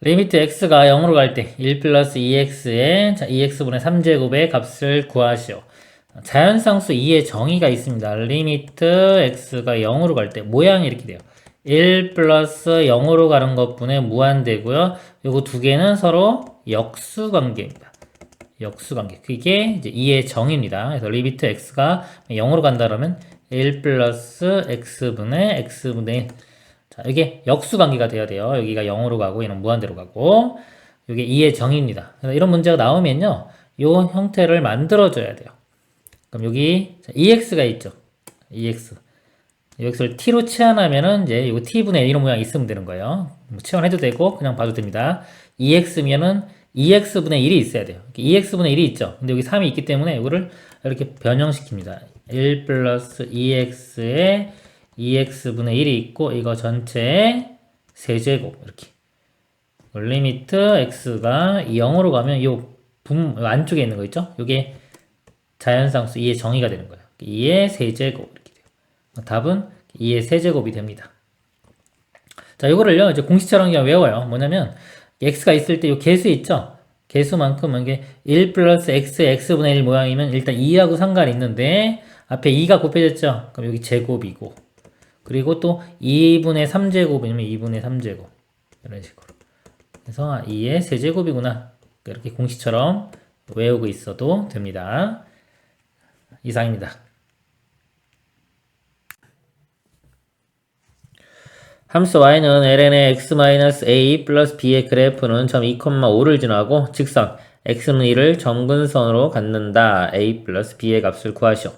리미트 x가 0으로 갈 때 1 플러스 2x의 2x분의 3제곱의 값을 구하시오. 자연상수 2의 정의가 있습니다. 리미트 x가 0으로 갈 때 모양이 이렇게 돼요. 1 플러스 0으로 가는 것분의 무한대고요. 요거 두 개는 서로 역수관계입니다. 역수관계. 그게 이제 2의 정의입니다. 그래서 리미트 x가 0으로 간다 그러면 1 플러스 x분의 x분의 1. 자, 이게 역수관계가 돼야 돼요. 여기가 0으로 가고 얘는 무한대로 가고 이게 2의 정의입니다. 그래서 이런 문제가 나오면요. 이 형태를 만들어줘야 돼요. 그럼 여기 2x가 있죠. 2x. x를 t로 치환하면은 이제 이 t분의 1 이런 모양이 있으면 되는 거예요. 뭐 치환해도 되고 그냥 봐도 됩니다. 2x면은 2x분의 1이 있어야 돼요. 2x분의 1이 있죠. 근데 여기 3이 있기 때문에 이거를 이렇게 변형시킵니다. 1 플러스 2x에 2x분의 1이 있고 이거 전체 세제곱 이렇게 리미트 x가 0으로 가면 이 안쪽에 있는 거 있죠? 이게 자연상수 2의 정의가 되는 거예요. 2의 세제곱 이렇게 돼요. 답은 2의 세제곱이 됩니다. 자, 이거를요 이제 공식처럼 그냥 외워요. 뭐냐면 x가 있을 때 이 개수 있죠? 개수만큼 이게 1 플러스 x, x분의 1 모양이면 일단 2하고 상관이 있는데 앞에 2가 곱해졌죠? 그럼 여기 제곱이고 그리고 또 2분의 3제곱이면 2분의 3제곱 이런 식으로 그래서 2의 세제곱이구나 이렇게 공식처럼 외우고 있어도 됩니다. 이상입니다. 함수 y는 ln의 x-a 플러스 b의 그래프는 점 2,5를 지나고 직선 x는 1을 점근선으로 갖는다. a 플러스 b의 값을 구하시오.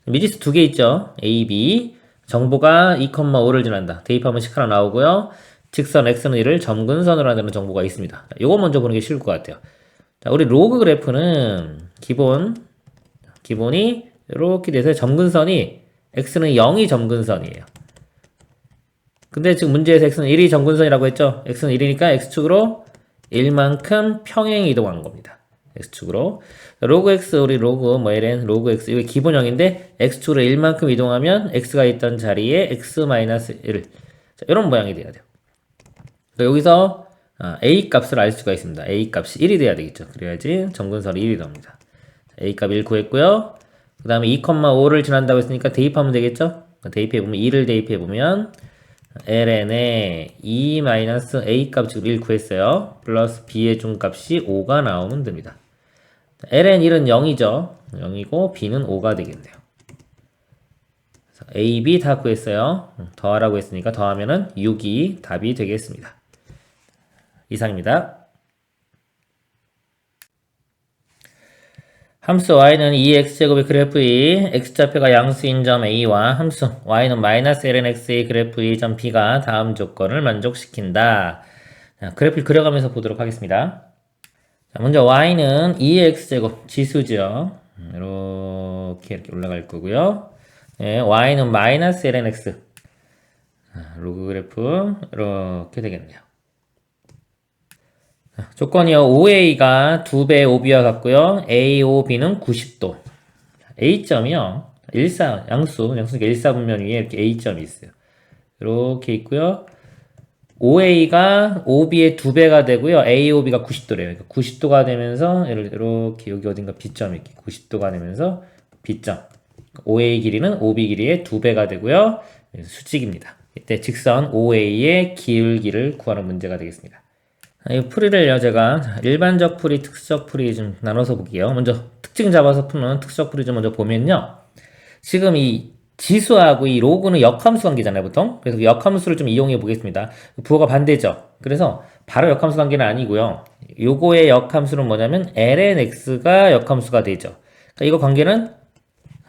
미지수 두 개 있죠. a, b 정보가 2,5를 지난다. 대입하면 식 하나 나오고요. 직선 x는 1을 점근선으로 한다는 정보가 있습니다. 요거 먼저 보는 게 쉬울 것 같아요. 자, 우리 로그 그래프는 기본이 이렇게 돼서 점근선이 x는 0이 점근선이에요. 근데 지금 문제에서 x는 1이 점근선이라고 했죠? x는 1이니까 x축으로 1만큼 평행 이동한 겁니다. x축으로. 로그 x, 우리 로그, ln, 로그 x, 이게 기본형인데, x축으로 1만큼 이동하면 x가 있던 자리에 x-1. 자, 이런 모양이 돼야 돼요. 여기서 a 값을 알 수가 있습니다. a 값이 1이 돼야 되겠죠. 그래야지 점근선이 1이 나옵니다. a 값 1 구했고요. 그 다음에 2,5를 지난다고 했으니까 대입하면 되겠죠? 대입해보면 2를 대입해보면 ln의 2-a 값을 1 구했어요. 플러스 b의 중값이 5가 나오면 됩니다. ln 1은 0이죠. 0이고 b는 5가 되겠네요. a, b 다 구했어요. 더하라고 했으니까 더하면은 6이 답이 되겠습니다. 이상입니다. 함수 y는 2x제곱의 그래프의 x좌표가 양수인 점 a와 함수 y는 마이너스 ln x의 그래프의 점 b가 다음 조건을 만족시킨다. 자, 그래프를 그려가면서 보도록 하겠습니다. 자, 먼저 y는 2x제곱 지수죠. 이렇게 올라갈 거고요. 네, y는 마이너스 ln x 로그 그래프 이렇게 되겠네요. 조건이요. OA가 2배 OB와 같고요. AOB는 90도. A점이요. 양수니까 일사분면 위에 이렇게 A점이 있어요. 이렇게 있고요. OA가 OB의 2배가 되고요. AOB가 90도래요. 그러니까 90도가 되면서 이렇게 여기 어딘가 B점이 이렇게 90도가 되면서 B점. OA 길이는 OB 길이의 2배가 되고요. 수직입니다. 이때 직선 OA의 기울기를 구하는 문제가 되겠습니다. 이 풀이를요, 제가 일반적 풀이, 특수적 풀이 좀 나눠서 볼게요. 먼저 특징 잡아서 푸는 특수적 풀이 좀 먼저 보면요. 지금 이 지수하고 이 로그는 역함수 관계잖아요, 보통. 그래서 그 역함수를 좀 이용해 보겠습니다. 부호가 반대죠. 그래서 바로 역함수 관계는 아니고요. 요거의 역함수는 뭐냐면 lnx가 역함수가 되죠. 그러니까 이거 관계는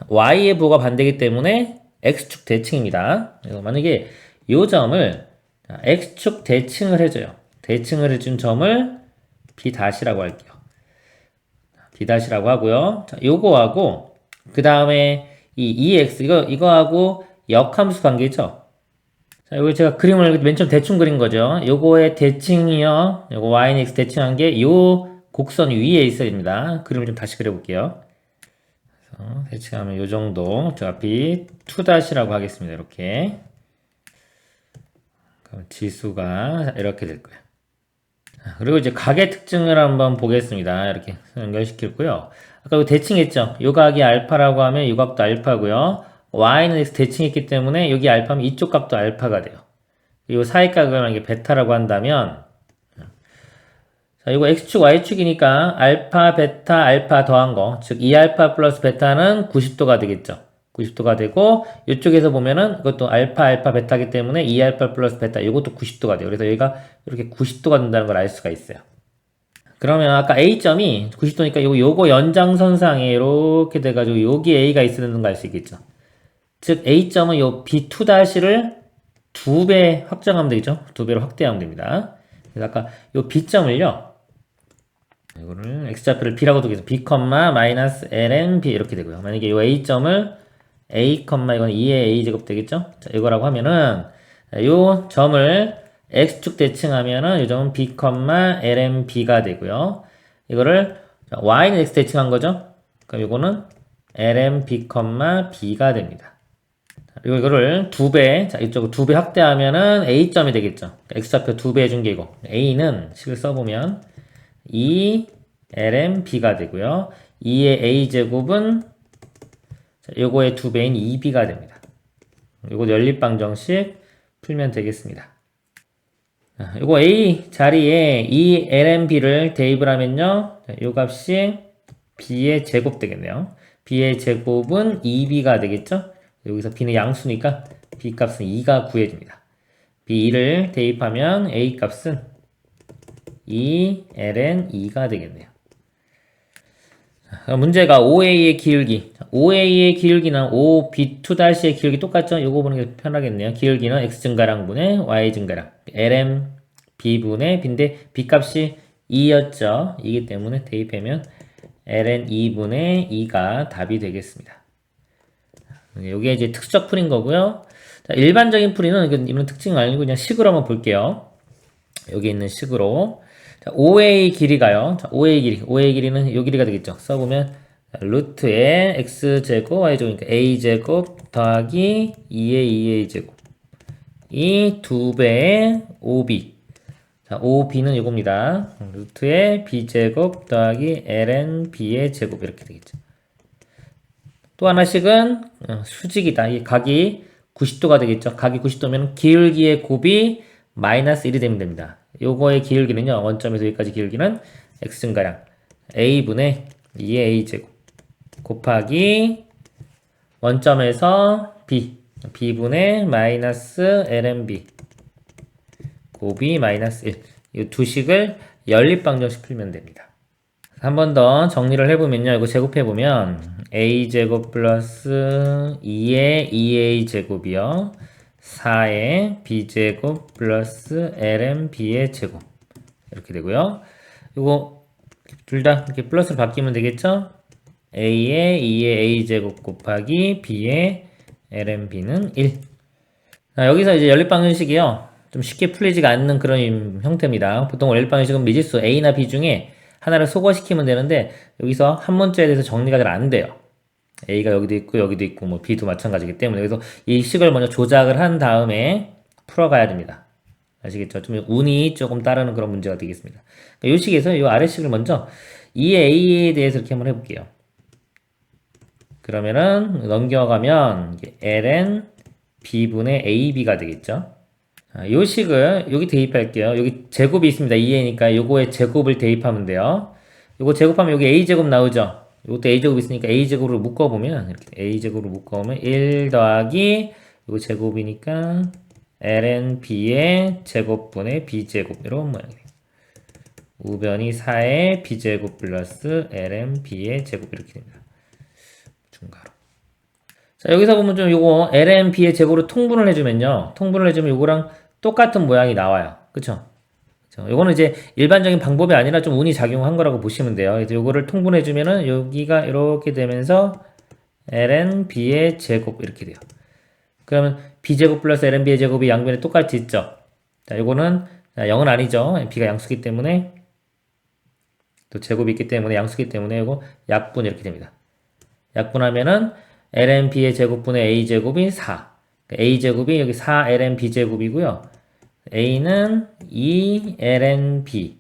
y의 부호가 반대이기 때문에 x축 대칭입니다. 그래서 만약에 요 점을 x축 대칭을 해줘요. 대칭을 해준 점을 B'라고 할게요. B'라고 하고요. 자, 요거하고, 그 다음에 이 EX, 이거하고 역함수 관계죠? 자, 요거 제가 그림을 맨 처음 대충 그린 거죠. 요거의 대칭이요. 요거 Y는 X 대칭한 게 요 곡선 위에 있어야 됩니다. 그림을 좀 다시 그려볼게요. 그래서 대칭하면 요 정도. 제가 B2-라고 하겠습니다. 이렇게. 그럼 지수가 이렇게 될 거예요. 그리고 이제 각의 특징을 한번 보겠습니다. 이렇게 연결시켰고요. 아까 이거 대칭했죠? 요 각이 알파라고 하면 요 각도 알파고요. y는 x 대칭했기 때문에 여기 알파면 이쪽 값도 알파가 돼요. 요 사이 각을 만약에 베타라고 한다면 자, 이거 x축 y축이니까 알파 베타 알파 더한 거, 즉 2알파 플러스 베타는 90도가 되겠죠. 90도가 되고 이쪽에서 보면은 이것도 알파 알파 베타기 때문에 2알파 플러스 베타 이것도 90도가 돼요. 그래서 여기가 이렇게 90도가 된다는 걸 알 수가 있어요. 그러면 아까 A점이 90도니까 요거 연장선상에 이렇게 돼가지고 여기 A가 있었는 걸 알 수 있겠죠. 즉 A점은 요 B2-를 2배 확장하면 되겠죠. 2배로 확대하면 됩니다. 그래서 아까 요 B점을요. 이거를 x좌표를 b라고 두겠습니다 b, 마이너스 ln b 이렇게 되고요. 만약에 요 A점을 a, 이건 2의 a제곱 되겠죠? 자, 이거라고 하면은 요 점을 x축 대칭하면은 이 점은 b, ln b가 되고요. 이거를 y는 x 대칭한 거죠? 그럼 이거는 ln b, b가 됩니다. 그리고 이거를 2배, 자, 이쪽으로 2배 확대하면은 a점이 되겠죠? x좌표 2배 해준 게 이거. a는 식을 써보면 2 lnb가 되고요. 2의 a제곱은 요거의 2배인 2b가 됩니다. 요거 연립방정식 풀면 되겠습니다. 요거 a 자리에 2 lnb를 대입을 하면요. 요 값이 b의 제곱 되겠네요. b의 제곱은 2b가 되겠죠. 여기서 b는 양수니까 b 값은 2가 구해집니다. b2를 대입하면 a 값은 2 ln 2가 되겠네요. 문제가 OA의 기울기. OA의 기울기는 OB2-의 기울기 똑같죠? 요거 보는 게 편하겠네요. 기울기는 x 증가량 분의 y 증가량. ln b분의 b인데 b 값이 2였죠. 이기 때문에 대입하면 ln 2분의 2가 답이 되겠습니다. 요게 이제 특수적 풀인 거고요. 자, 일반적인 풀이는 이런 특징이 아니고 그냥 식으로 한번 볼게요. 여기 있는 식으로. 자, OA 길이가요. 자, OA 길이는 요 길이가 되겠죠. 써보면 루트의 x제곱 y제곱이니까 a제곱 더하기 2의 2a제곱 이 2배의 5b. 자, 5b는 요겁니다. 루트의 b제곱 더하기 ln b의 제곱 이렇게 되겠죠. 또 하나씩은 수직이다. 이 각이 90도가 되겠죠. 각이 90도면 기울기의 곱이 마이너스 1이 되면 됩니다. 요거의 기울기는요. 원점에서 여기까지 기울기는 x증가량 a분의 2의 a제곱 곱하기 원점에서 b분의 마이너스 lnb 곱이 마이너스 1. 이 두 식을 연립방정식 풀면 됩니다. 한 번 더 정리를 해보면요. 이거 제곱해보면 a제곱 플러스 2의 2a제곱이요. 4의 b제곱 플러스 lnb의 제곱 이렇게 되고요. 이거 둘 다 이렇게 플러스로 바뀌면 되겠죠? a의 2의 a제곱 곱하기 b의 lnb는 1. 자, 여기서 이제 연립방정식이요. 좀 쉽게 풀리지가 않는 그런 형태입니다. 보통 연립방정식은 미지수 a나 b 중에 하나를 소거시키면 되는데 여기서 한 문자에 대해서 정리가 잘 안 돼요. A가 여기도 있고 여기도 있고 뭐 B도 마찬가지기 때문에 그래서 이 식을 먼저 조작을 한 다음에 풀어가야 됩니다. 아시겠죠? 좀 운이 조금 따르는 그런 문제가 되겠습니다. 그러니까 이 식에서 이 아래식을 먼저 2의 A에 대해서 이렇게 한번 해볼게요. 그러면은 넘겨가면 ln B분의 AB가 되겠죠? 이 식을 여기 대입할게요. 여기 제곱이 있습니다. 2a니까 요거에 제곱을 대입하면 돼요. 요거 제곱하면 여기 a제곱 나오죠? 이것도 a제곱 있으니까 a제곱으로 묶어보면 이렇게 a제곱으로 묶어보면 1 더하기 이거 제곱이니까 ln b의 제곱분의 b제곱 이런 모양이에요. 우변이 4의 b제곱 플러스 ln b의 제곱 이렇게 됩니다. 중괄호. 자, 여기서 보면 좀 요거 ln b의 제곱으로 통분을 해주면요. 통분을 해주면 요거랑 똑같은 모양이 나와요. 그쵸? 요거는 이제 일반적인 방법이 아니라 좀 운이 작용한 거라고 보시면 돼요. 그래서 요거를 통분해주면은 여기가 이렇게 되면서 ln b의 제곱 이렇게 돼요. 그러면 b제곱 플러스 ln b의 제곱이 양변에 똑같이 있죠. 자, 요거는 0은 아니죠. b가 양수기 때문에 또 제곱이 있기 때문에 양수기 때문에 요거 약분 이렇게 됩니다. 약분하면은 ln b의 제곱분의 a 제곱이 4. a 제곱이 여기 4 ln b 제곱이고요. a는 2 ln b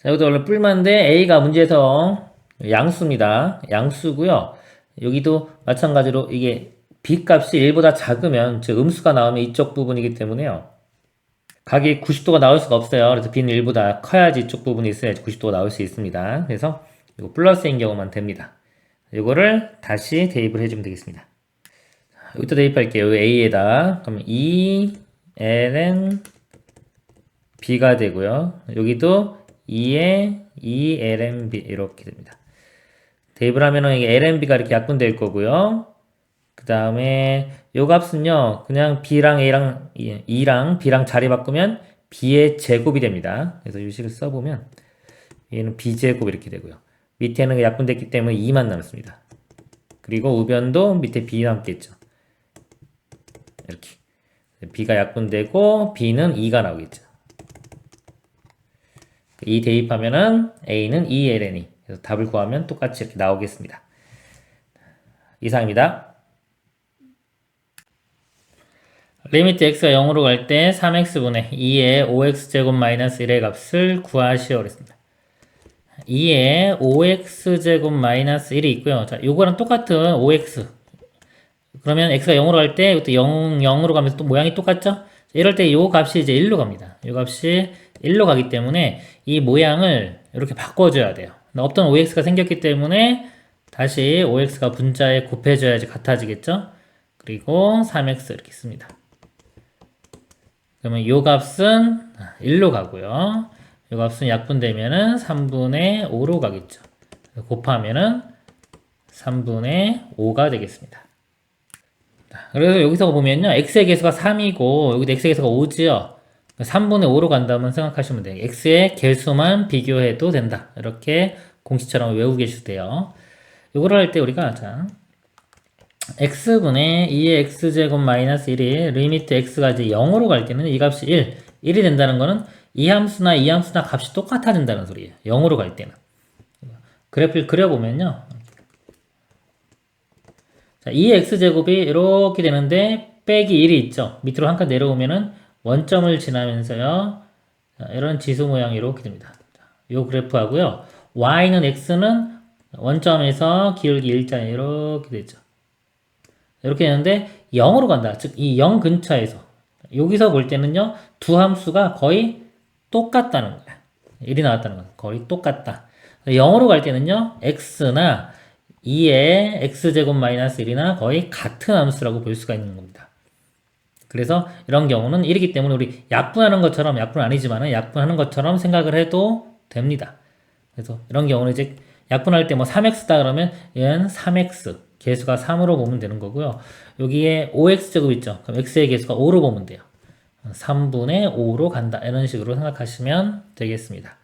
자, 이것도 원래 뿔만데 A가 문제에서 양수입니다. 양수고요. 여기도 마찬가지로 이게 B 값이 1보다 작으면, 즉 음수가 나오면 이쪽 부분이기 때문에요. 각이 90도가 나올 수가 없어요. 그래서 B는 1보다 커야지 이쪽 부분이 있어야지 90도가 나올 수 있습니다. 그래서 이거 플러스인 경우만 됩니다. 이거를 다시 대입을 해주면 되겠습니다. 여기다 대입할게요. A에다. 그럼 2ln B가 되고요. 여기도 2에 2ln B 이렇게 됩니다. 대입을 하면은 이게 lnb가 이렇게 약분될 거고요. 그 다음에 요 값은요, 그냥 B랑 A랑 2랑 B랑 자리 바꾸면 B의 제곱이 됩니다. 그래서 이 식을 써보면 얘는 B제곱 이렇게 되고요. 밑에는 약분됐기 때문에 2만 남습니다. 그리고 우변도 밑에 B 남겠죠. 이렇게. B가 약분되고 B는 2가 나오겠죠. 2 대입하면은 A는 2ln이. 그래서 답을 구하면 똑같이 이렇게 나오겠습니다. 이상입니다. 리미트 x가 0으로 갈 때 3x분의 2의 5x제곱 마이너스 1의 값을 구하시오 그랬습니다. 2의 5x제곱 마이너스 1이 있고요. 자, 요거랑 똑같은 5x. 그러면 x가 0으로 갈 때 이것도 0으로 가면서 또 모양이 똑같죠? 이럴 때 요 값이 이제 1로 갑니다. 요 값이 1로 가기 때문에 이 모양을 이렇게 바꿔줘야 돼요. 없던 5x가 생겼기 때문에 다시 5x가 분자에 곱해줘야지 같아지겠죠? 그리고 3x 이렇게 씁니다. 그러면 요 값은 1로 가고요. 요 값은 약분되면은 3분의 5로 가겠죠. 곱하면은 3분의 5가 되겠습니다. 그래서 여기서 보면요. x의 개수가 3이고 여기도 x의 개수가 5지요. 3분의 5로 간다면 생각하시면 돼요. x의 개수만 비교해도 된다. 이렇게 공식처럼 외우고 계시대요. 이거를 할 때 우리가 자 x분의 2의 x제곱 마이너스 1이 리미트 x가 이제 0으로 갈 때는 이 값이 1이 된다는 거는 이 함수나 이 함수나 값이 똑같아진다는 소리예요. 0으로 갈 때는. 그래프를 그려보면요. 자, 2의 x제곱이 이렇게 되는데 빼기 1이 있죠. 밑으로 한 칸 내려오면은 원점을 지나면서요. 자, 이런 지수 모양이 이렇게 됩니다. 이 그래프하고요. y는 x는 원점에서 기울기 일자에 이렇게 되죠. 이렇게 되는데 0으로 간다. 즉 이 0 근처에서 여기서 볼 때는요. 두 함수가 거의 똑같다는 거야. 1이 나왔다는 건 거의 똑같다. 0으로 갈 때는요. x나 2의 x제곱 마이너스 1이나 거의 같은 함수라고 볼 수가 있는 겁니다. 그래서 이런 경우는 1이기 때문에 우리 약분하는 것처럼, 약분은 아니지만 약분하는 것처럼 생각을 해도 됩니다. 그래서 이런 경우는 이제 약분할 때 뭐 3x다 그러면 얘는 3x 개수가 3으로 보면 되는 거고요. 여기에 5x제곱 있죠. 그럼 x의 개수가 5로 보면 돼요. 3분의 5로 간다. 이런 식으로 생각하시면 되겠습니다.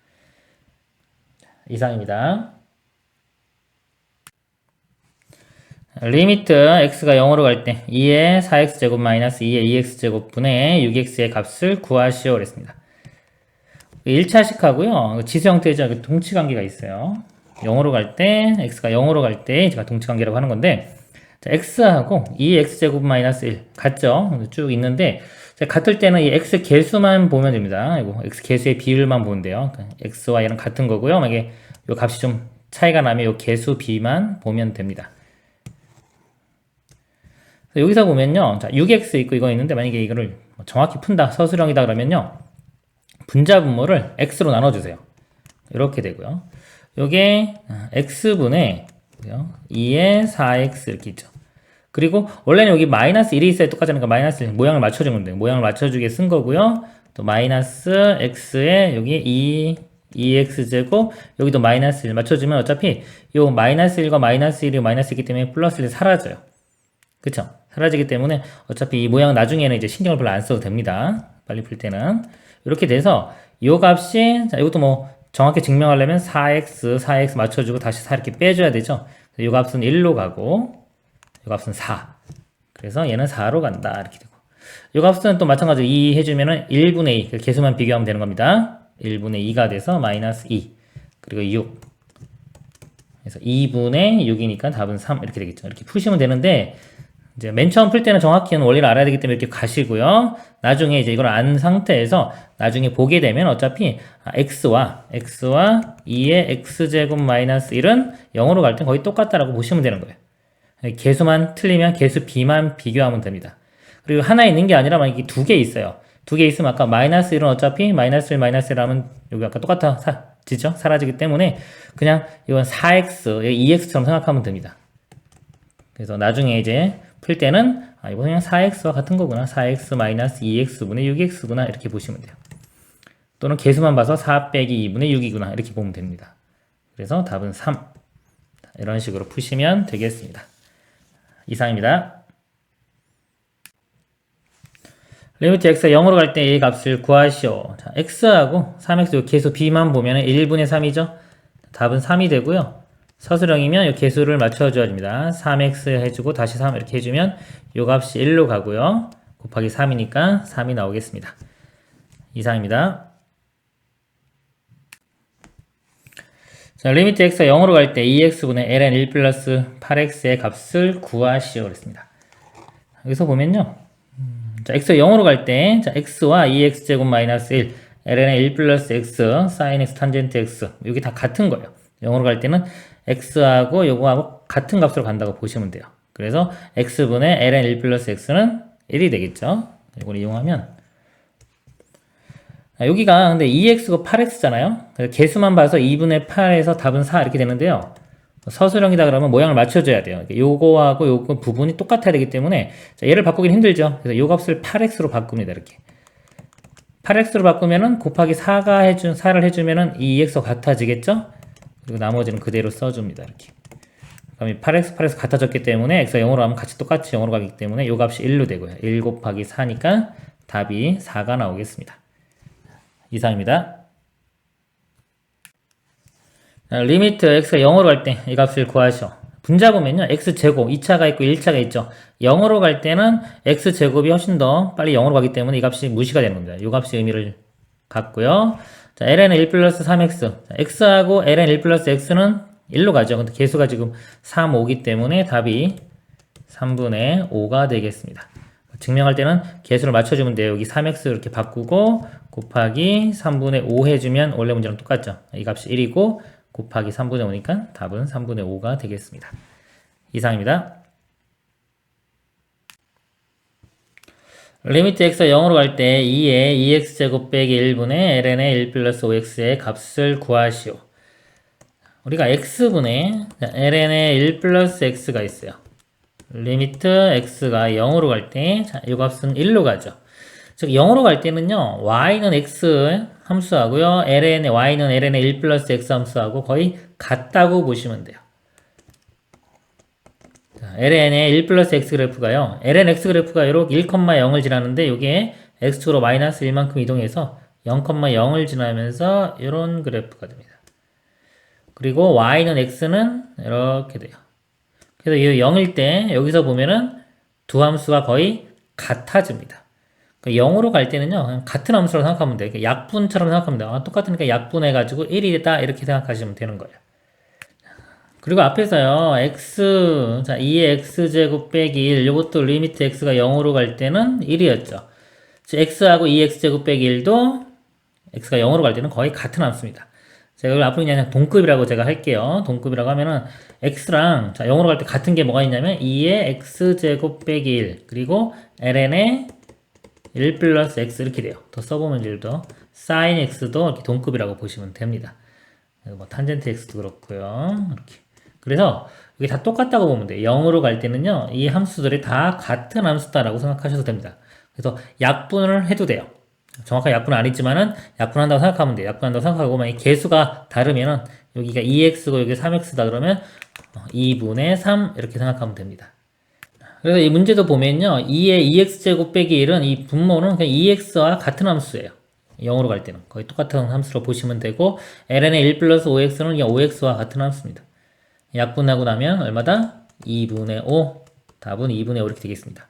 이상입니다. 리미트 x가 0으로 갈 때 2의 4x제곱 마이너스 2의 2x제곱 분의 6x의 값을 구하시오 그랬습니다. 1차식 하고요. 지수 형태의 동치관계가 있어요. 0으로 갈 때, x가 0으로 갈 때 제가 동치관계라고 하는 건데 자, x하고 2x제곱 마이너스 1 같죠? 쭉 있는데 자, 같을 때는 이 x 개수만 보면 됩니다. 이거 x 개수의 비율만 보면 돼요. x와 얘는 같은 거고요. 만약에 이 값이 좀 차이가 나면 이 개수 비만 보면 됩니다. 여기서 보면요. 자, 6x 있고 이거 있는데 만약에 이거를 정확히 푼다, 서술형이다 그러면요. 분자 분모를 x로 나눠주세요. 이렇게 되고요. 요게 x분의 2의 4x 이렇게 있죠. 그리고 원래는 여기 마이너스 1이 있어야 똑같으니까 마이너스 1 모양을 맞춰주면 돼요. 모양을 맞춰주게 쓴 거고요. 또 마이너스 x에 여기 2x제곱 여기도 마이너스 1 맞춰주면 어차피 요 마이너스 1과 마이너스 1이 마이너스 있기 때문에 플러스 1이 사라져요. 그쵸? 사라지기 때문에 어차피 이 모양 나중에는 이제 신경을 별로 안 써도 됩니다. 빨리 풀 때는. 이렇게 돼서 요 값이, 자, 이것도 뭐 정확히 증명하려면 4x 맞춰주고 다시 4 이렇게 빼줘야 되죠. 요 값은 1로 가고, 요 값은 4. 그래서 얘는 4로 간다. 이렇게 되고. 요 값은 또 마찬가지로 2 해주면은 1분의 2. 개수만 비교하면 되는 겁니다. 1분의 2가 돼서 마이너스 2. 그리고 6. 그래서 2분의 6이니까 답은 3. 이렇게 되겠죠. 이렇게 푸시면 되는데, 이제 맨 처음 풀 때는 정확히는 원리를 알아야 되기 때문에 이렇게 가시고요. 나중에 이제 이걸 안 상태에서 나중에 보게 되면 어차피 x와 2의 x제곱 마이너스 1은 0으로 갈 땐 거의 똑같다라고 보시면 되는 거예요. 개수만 틀리면 개수 b만 비교하면 됩니다. 그리고 하나 있는 게 아니라 만약에 두 개 있어요. 두 개 있으면 아까 마이너스 1은 어차피 마이너스 1 마이너스 1 하면 여기 아까 똑같아지죠? 사라지기 때문에 그냥 이건 4x, 2x처럼 생각하면 됩니다. 그래서 나중에 이제 풀 때는 이거 그냥 4x와 같은 거구나. 4x 마이너스 2x분의 6x구나. 이렇게 보시면 돼요. 또는 개수만 봐서 4 빼기 2분의 6이구나. 이렇게 보면 됩니다. 그래서 답은 3. 이런 식으로 푸시면 되겠습니다. 이상입니다. 리미트 x가 0으로 갈 때 a 값을 구하시오. 자, x하고 3x 개수 b만 보면 1분의 3이죠. 답은 3이 되고요. 서술형이면 이 개수를 맞춰줘야 됩니다. 3x 해주고 다시 3 이렇게 해주면 이 값이 1로 가고요. 곱하기 3이니까 3이 나오겠습니다. 이상입니다. 자, 리미트 x가 0으로 갈 때 2x분의 ln 1 플러스 8x의 값을 구하시오. 그랬습니다. 여기서 보면요. 자, x가 0으로 갈 때, 자, x와 2x제곱 마이너스 1, ln의 1 플러스 x, sin x, 탄젠트 x, 여기 다 같은 거예요. 0으로 갈 때는 x하고 요거하고 같은 값으로 간다고 보시면 돼요. 그래서 x분의 ln 1 플러스 x는 1이 되겠죠. 이걸 이용하면 여기가 근데 2x가 8x잖아요. 개수만 봐서 2분의 8에서 답은 4 이렇게 되는데요. 서술형이다 그러면 모양을 맞춰줘야 돼요. 요거하고 요거 부분이 똑같아야 되기 때문에 얘를 바꾸긴 힘들죠. 그래서 요 값을 8x로 바꿉니다. 이렇게 8x로 바꾸면은 곱하기 4를 해주면은 2x가 같아지겠죠. 그리고 나머지는 그대로 써줍니다. 이렇게 그럼 8x 같아졌기 때문에 x가 0으로 하면 같이 똑같이 0으로 가기 때문에 요 값이 1로 되고요. 1 곱하기 4니까 답이 4가 나오겠습니다. 이상입니다. 리미트 x가 0으로 갈 때 이 값을 구하시오. 분자 보면요. x제곱 2차가 있고 1차가 있죠. 0으로 갈 때는 x제곱이 훨씬 더 빨리 0으로 가기 때문에 이 값이 무시가 되는 겁니다. 이 값이 의미를 갖고요. 자, ln은 1 플러스 3x. 자, x하고 ln 1 플러스 x는 1로 가죠. 근데 개수가 지금 3, 5기 때문에 답이 3분의 5가 되겠습니다. 증명할 때는 개수를 맞춰주면 돼요. 여기 3x 이렇게 바꾸고 곱하기 3분의 5 해주면 원래 문제랑 똑같죠. 이 값이 1이고 곱하기 3분의 5니까 답은 3분의 5가 되겠습니다. 이상입니다. 리미트 x가 0으로 갈 때 2의 2x제곱 빼기 1분의 ln의 1 플러스 5x의 값을 구하시오. 우리가 x분의 ln의 1 플러스 x가 있어요. 리미트 x가 0으로 갈 때 이 값은 1로 가죠. 즉 0으로 갈 때는요. y는 x 함수하고요. y는 ln의 1 플러스 x 함수하고 거의 같다고 보시면 돼요. 자, ln의 1 플러스 x 그래프가요. ln x 그래프가 이렇게 1,0을 지나는데 이게 x축으로 마이너스 1만큼 이동해서 0,0을 지나면서 이런 그래프가 됩니다. 그리고 y는 x는 이렇게 돼요. 그래서 이 0일 때 여기서 보면은 두 함수가 거의 같아집니다. 0으로 갈 때는요, 그냥 같은 함수로 생각하면 돼요. 약분처럼 생각하면 돼요. 똑같으니까 약분해가지고 1이 됐다, 이렇게 생각하시면 되는 거예요. 그리고 앞에서요, 자, 2의 x제곱 빼기 1, 이것도 리미트 x가 0으로 갈 때는 1이었죠. x하고 2x제곱 빼기 1도 x가 0으로 갈 때는 거의 같은 함수입니다. 제가 이걸 앞으로 그냥 동급이라고 제가 할게요. 동급이라고 하면은 x랑 자 0으로 갈 때 같은 게 뭐가 있냐면 2의 x제곱 빼기 1 그리고 ln의 1 플러스 x 이렇게 돼요. 더 써보면 1도 sin x도 이렇게 동급이라고 보시면 됩니다. 뭐 탄젠트 x도 그렇고요. 이렇게. 그래서 이게 다 똑같다고 보면 돼요. 0으로 갈 때는요. 이 함수들이 다 같은 함수다라고 생각하셔도 됩니다. 그래서 약분을 해도 돼요. 정확하게 약분은 아니지만은 약분한다고 생각하면 돼요. 약분한다고 생각하고 만약 개수가 다르면은 여기가 2x고 여기 3x다 그러면 2분의 3 이렇게 생각하면 됩니다. 그래서 이 문제도 보면요. 2의 2x제곱 빼기 1은 이 분모는 그냥 2x와 같은 함수예요. 0으로 갈 때는 거의 똑같은 함수로 보시면 되고 ln의 1 플러스 5x는 그냥 5x와 같은 함수입니다. 약분하고 나면 얼마다? 2분의 5 답은 2분의 5 이렇게 되겠습니다.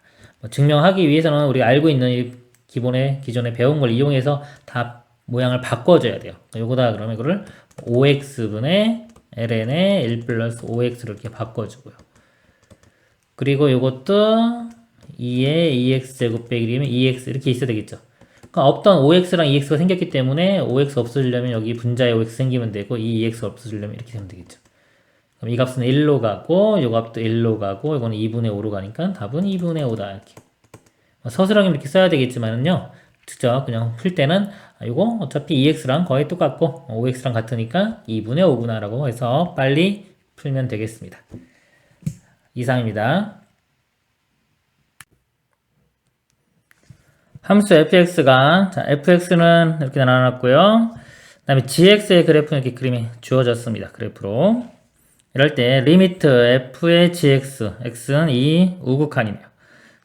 증명하기 위해서는 우리가 알고 있는 이 기존에 배운 걸 이용해서 다 모양을 바꿔줘야 돼요. 요거다 그러면 이거를 5x분의 ln의 1 플러스 5x를 이렇게 바꿔주고요. 그리고 요것도 2에 2x제곱 빼기 1이면 2x 이렇게 있어야 되겠죠. 그러니까 없던 5x랑 2x가 생겼기 때문에 5x 없어지려면 여기 분자에 5x 생기면 되고 이 2x 없어지려면 이렇게 되면 되겠죠. 그럼 이 값은 1로 가고 요 값도 1로 가고 이거는 2분의 5로 가니까 답은 2분의 5다 이렇게. 서술하기 이렇게 써야 되겠지만은요. 직접 그냥 풀 때는 이거 어차피 2x랑 거의 똑같고 5x랑 같으니까 2분의 5구나 라고 해서 빨리 풀면 되겠습니다. 이상입니다. 함수 fx가 자 fx는 이렇게 나눠놨고요. 그 다음에 gx의 그래프는 이렇게 그림이 주어졌습니다. 그래프로 이럴 때 리미트 f의 gx x는 이 우극한이네요.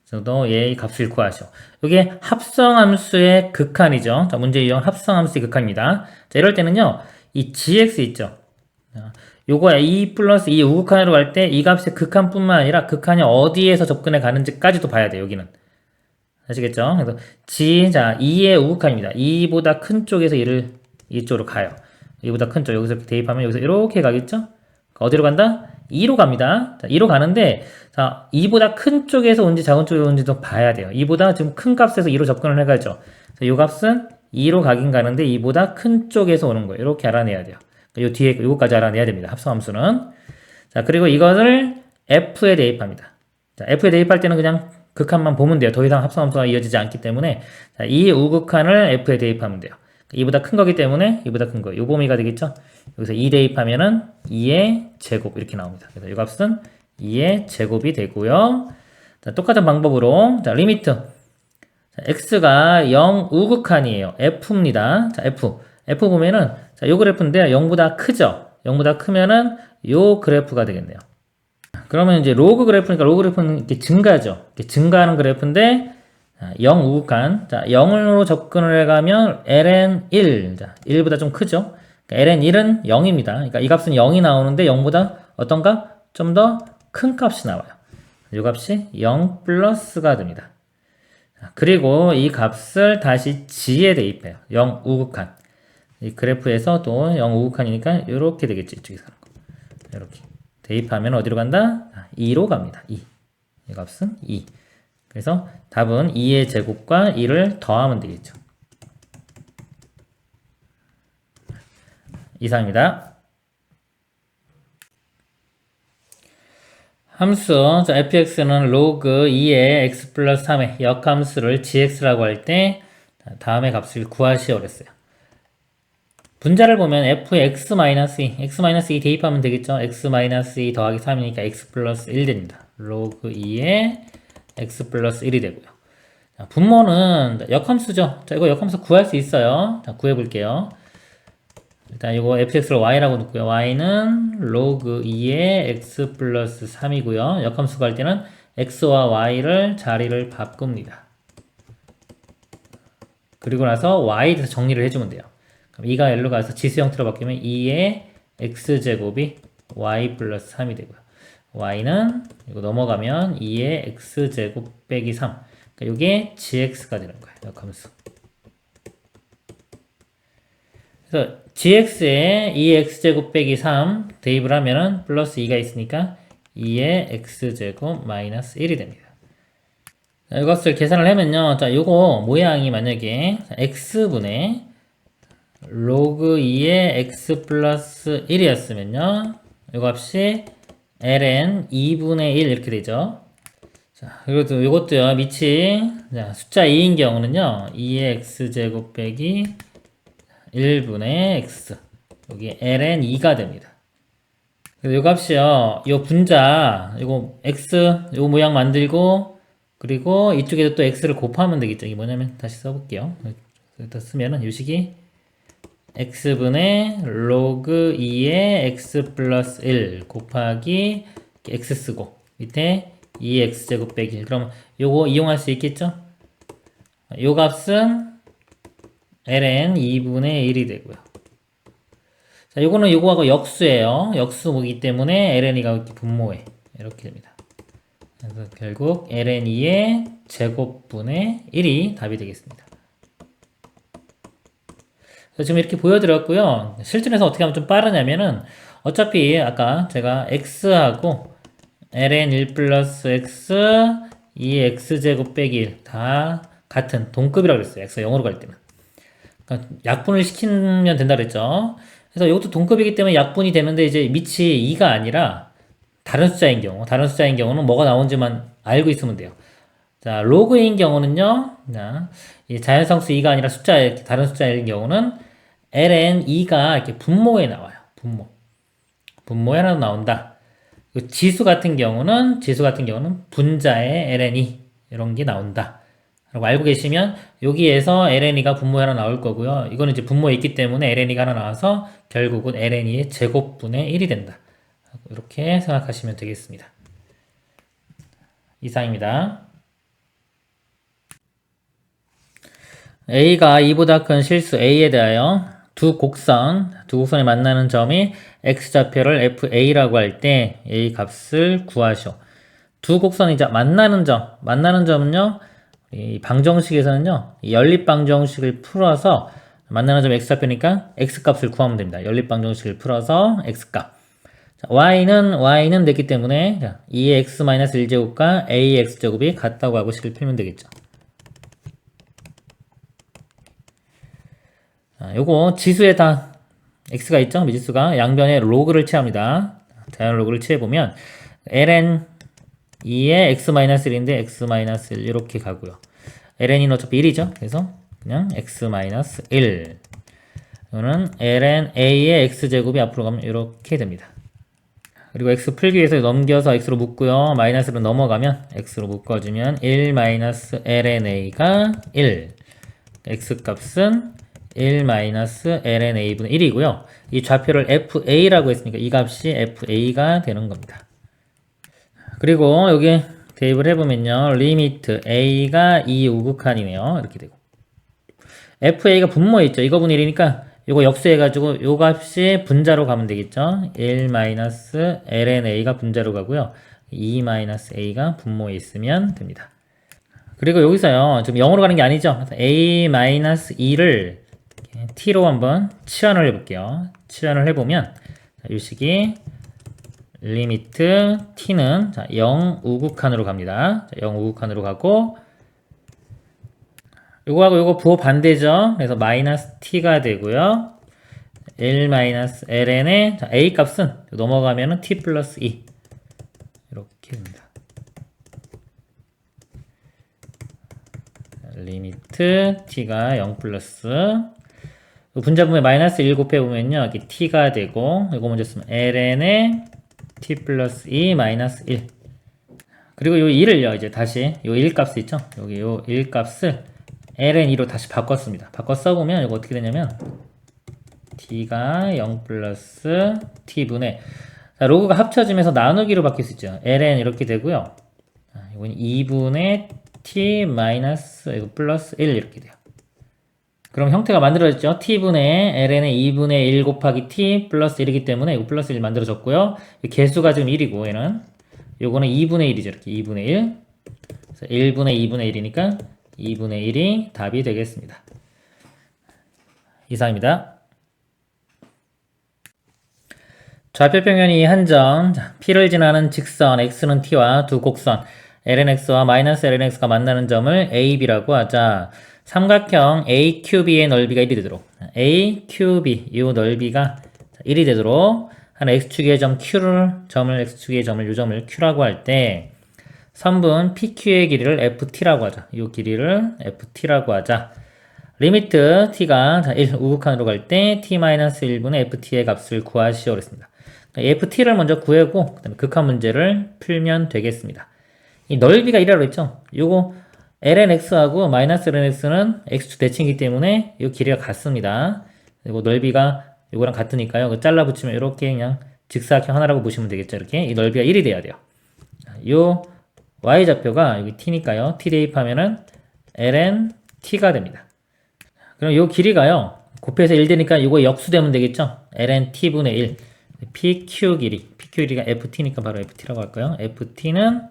그래서 얘의 값을 구하시오. 이게 합성함수의 극한이죠. 자, 문제 유형 합성함수의 극한입니다. 자, 이럴 때는요, 이 gx 있죠. 요거 a 플러스 이 우극한으로 갈 때 이 값의 극한뿐만 아니라 극한이 어디에서 접근해 가는지까지도 봐야 돼요. 여기는 아시겠죠? 그래서 자 2의 우극한입니다. 2보다 큰 쪽에서 얘를 이쪽으로 가요. 2보다 큰 쪽 여기서 이렇게 대입하면 여기서 이렇게 가겠죠? 어디로 간다? 2로 갑니다. 자, 2로 가는데 자 2보다 큰 쪽에서 온지 작은 쪽에서 온지도 봐야 돼요. 2보다 지금 큰 값에서 2로 접근을 해가죠. 이 값은 2로 가긴 가는데 2보다 큰 쪽에서 오는 거예요. 이렇게 알아내야 돼요. 요 뒤에 요거까지 알아내야 됩니다. 합성함수는. 자, 그리고 이것을 f에 대입합니다. 자, f에 대입할 때는 그냥 극한만 보면 돼요. 더 이상 합성함수가 이어지지 않기 때문에 자, 이 우극한을 f에 대입하면 돼요. 2보다 큰 거기 때문에 2보다 큰 거. 요 범위가 되겠죠? 여기서 2 대입하면은 2의 제곱 이렇게 나옵니다. 그래서 이 값은 2의 제곱이 되고요. 자, 똑같은 방법으로 자, 리미트 자, x가 0 우극한이에요. f입니다. 자, f 보면은 자, 요 그래프인데 0보다 크죠? 0보다 크면은 요 그래프가 되겠네요. 그러면 이제 로그 그래프니까 로그 그래프는 이렇게 증가죠. 이렇게 증가하는 그래프인데 0 우극한. 자, 0으로 접근을 해가면 ln 1. 자, 1보다 좀 크죠? 그러니까 ln 1은 0입니다. 그러니까 이 값은 0이 나오는데 0보다 어떤 값? 좀 더 큰 값이 나와요. 이 값이 0 플러스가 됩니다. 그리고 이 값을 다시 g에 대입해요. 0 우극한. 이 그래프에서 또 0 우극한이니까 이렇게 되겠지. 이쪽에서 가는 거. 이렇게. 대입하면 어디로 간다? 2로 갑니다. 2. 이 값은 2. 그래서 답은 2의 제곱과 2를 더하면 되겠죠. 이상입니다. 함수, 자, fx는 로그 2의 x 플러스 3의 역함수를 gx라고 할 때 다음의 값을 구하시오 그랬어요. 분자를 보면 f의 x-2 대입하면 되겠죠. x-2 더하기 3이니까 x 플러스 1 됩니다. 로그 2의 x 플러스 1이 되고요. 자, 분모는 역함수죠. 자, 이거 역함수 구할 수 있어요. 자, 구해볼게요. 일단 이거 fx를 y라고 놓고요. y는 로그 2의 x 플러스 3이고요. 역함수 구할 때는 x와 y를 자리를 바꿉니다. 그리고 나서 y에 대해서 정리를 해주면 돼요. 그럼 2가 L로 가서 지수 형태로 바뀌면 2의 x제곱이 y 플러스 3이 되고요. y는 이거 넘어가면 2의 x제곱 빼기 3. 그러니까 이게 gx가 되는 거예요. 역함수. 그래서 gx에 2의 x제곱 빼기 3 대입을 하면은 플러스 2가 있으니까 2의 x제곱 마이너스 1이 됩니다. 자, 이것을 계산을 하면요. 자, 요거 모양이 만약에 x분의 로그 2의 x 플러스 1이었으면요. 이 값이 ln 2분의 1 이렇게 되죠. 자, 그리고 이것도요. 밑이 자, 숫자 2인 경우는요. 2의 x제곱 빼기 1분의 x 여기 ln 2가 됩니다. 그래서 이 값이요. 이 분자 이거 x 요 모양 만들고 그리고 이쪽에도 또 x를 곱하면 되겠죠. 이게 뭐냐면 다시 써볼게요. 여기다 쓰면은 이 식이 x분의 로그 2의 x 플러스 1 곱하기 x 쓰고 밑에 2x제곱 빼기 1 그럼 요거 이용할 수 있겠죠? 요 값은 ln 2분의 1이 되고요. 자, 요거는 요거하고 역수예요. 역수이기 때문에 ln이가 이렇게 분모에 이렇게 됩니다. 그래서 결국 ln2의 제곱분의 1이 답이 되겠습니다. 지금 이렇게 보여드렸고요. 실전에서 어떻게 하면 좀 빠르냐면은 어차피 아까 제가 x하고 ln 1 플러스 x 2x제곱 빼기 1 다 같은 동급이라고 그랬어요. x가 0으로 갈 때는. 그러니까 약분을 시키면 된다 그랬죠. 그래서 이것도 동급이기 때문에 약분이 되는데 이제 밑이 2가 아니라 다른 숫자인 경우는 뭐가 나온지만 알고 있으면 돼요. 자, 로그인 경우는요, 자, 이 자연상수 2가 아니라 다른 숫자인 경우는 ln 2가 이렇게 분모에 나와요. 분모에 하나 나온다. 지수 같은 경우는 분자에 ln 2 이런 게 나온다. 라고 알고 계시면 여기에서 ln 2가 분모에 하나 나올 거고요. 이거는 이제 분모에 있기 때문에 ln 2가 하나 나와서 결국은 ln 2의 제곱분의 1이 된다. 이렇게 생각하시면 되겠습니다. 이상입니다. A가 2보다 큰 실수 A에 대하여 두 곡선이 만나는 점이 X좌표를 FA라고 할 때 A 값을 구하시오. 두 곡선이 만나는 점은요, 이 방정식에서는요, 이 연립방정식을 풀어서 만나는 점 X좌표니까 X값을 구하면 됩니다. 연립방정식을 풀어서 X값. 자, Y는 됐기 때문에 2x-1제곱과 AX제곱이 같다고 하고 식을 풀면 되겠죠. 요거 지수에 다 x가 있죠? 미지수가 양변에 로그를 취합니다. 자연 로그를 취해보면 ln 2에 x-1인데 x-1 이렇게 가고요. ln은 어차피 1이죠. 그래서 그냥 x-1 이거는 ln a의 x제곱이 앞으로 가면 이렇게 됩니다. 그리고 x 풀기 위해서 넘겨서 x로 묶고요. 마이너스로 넘어가면 x로 묶어주면 1-ln a가 1 x값은 1-ln a분의 1이고요. 이 좌표를 fa라고 했으니까 이 값이 fa가 되는 겁니다. 그리고 여기 대입을 해보면요. 리미트 a가 2우극한이네요. 이렇게 되고 fa가 분모에 있죠. 이거 분의 1이니까 이거 역수해가지고 요 값이 분자로 가면 되겠죠. 1-ln a가 분자로 가고요. 2-a가 분모에 있으면 됩니다. 그리고 여기서요. 지금 0으로 가는 게 아니죠. a-2를 t로 한번 치환을 해볼게요. 치환을 해보면 이 식이 리미트 t는 0우극한으로 갑니다. 0우극한으로 가고 요거하고 요거 부호 반대죠. 그래서 마이너스 t가 되고요. 1-ln의 a 값은 넘어가면은 t 플러스 2 이렇게 됩니다. 리미트 t가 0 플러스 분자분모에 마이너스 1 곱해보면요. 여기 t가 되고 이거 먼저 쓰면 ln의 t 플러스 2 마이너스 1 그리고 요 2를요. 이제 다시 요 1값 있죠. 여기 요 1값을 ln2로 다시 바꿨습니다. 바꿔 써보면 이거 어떻게 되냐면 t가 0 플러스 t분의 로그가 합쳐지면서 나누기로 바뀔 수 있죠. ln 이렇게 되고요. 이건 2분의 t 마이너스 이거 플러스 1 이렇게 돼요. 그럼 형태가 만들어졌죠. t분의 ln의 2분의 1 곱하기 t 플러스 1이기 때문에 이거 플러스 1 만들어졌고요. 개수가 지금 1이고 얘는 요거는 2분의 1이죠. 이렇게 2분의 1 그래서 1분의 2분의 1이니까 2분의 1이 답이 되겠습니다. 이상입니다. 좌표평면이 한 점, P를 지나는 직선 x는 t와 두 곡선 lnx와 마이너스 lnx가 만나는 점을 AB라고 하자. 삼각형 AQB의 넓이가 1이 되도록 AQB 이 넓이가 1이 되도록 한 x축의 점 x축의 점을 이 점을 Q라고 할 때 선분 PQ의 길이를 FT라고 하자. 이 길이를 FT라고 하자. 리미트 t가 1 우극한으로 갈 때 t-1분의 ft의 값을 구하시오 그랬습니다. ft를 먼저 구하고 그다음에 극한 문제를 풀면 되겠습니다. 이 넓이가 1이라고 했죠. 요거 lnx하고 마이너스 lnx는 x축 대칭이기 때문에 이 길이가 같습니다. 그리고 넓이가 요거랑 같으니까요. 잘라 붙이면 이렇게 그냥 직사각형 하나라고 보시면 되겠죠. 이렇게 이 넓이가 1이 돼야 돼요. 요 y좌표가 여기 t니까요. t 대입하면은 ln t가 됩니다. 그럼 요 길이가요. 곱해서 1 되니까 요거 역수되면 되겠죠. ln t분의 1 pq 길이가 ft니까 바로 ft라고 할까요? ft는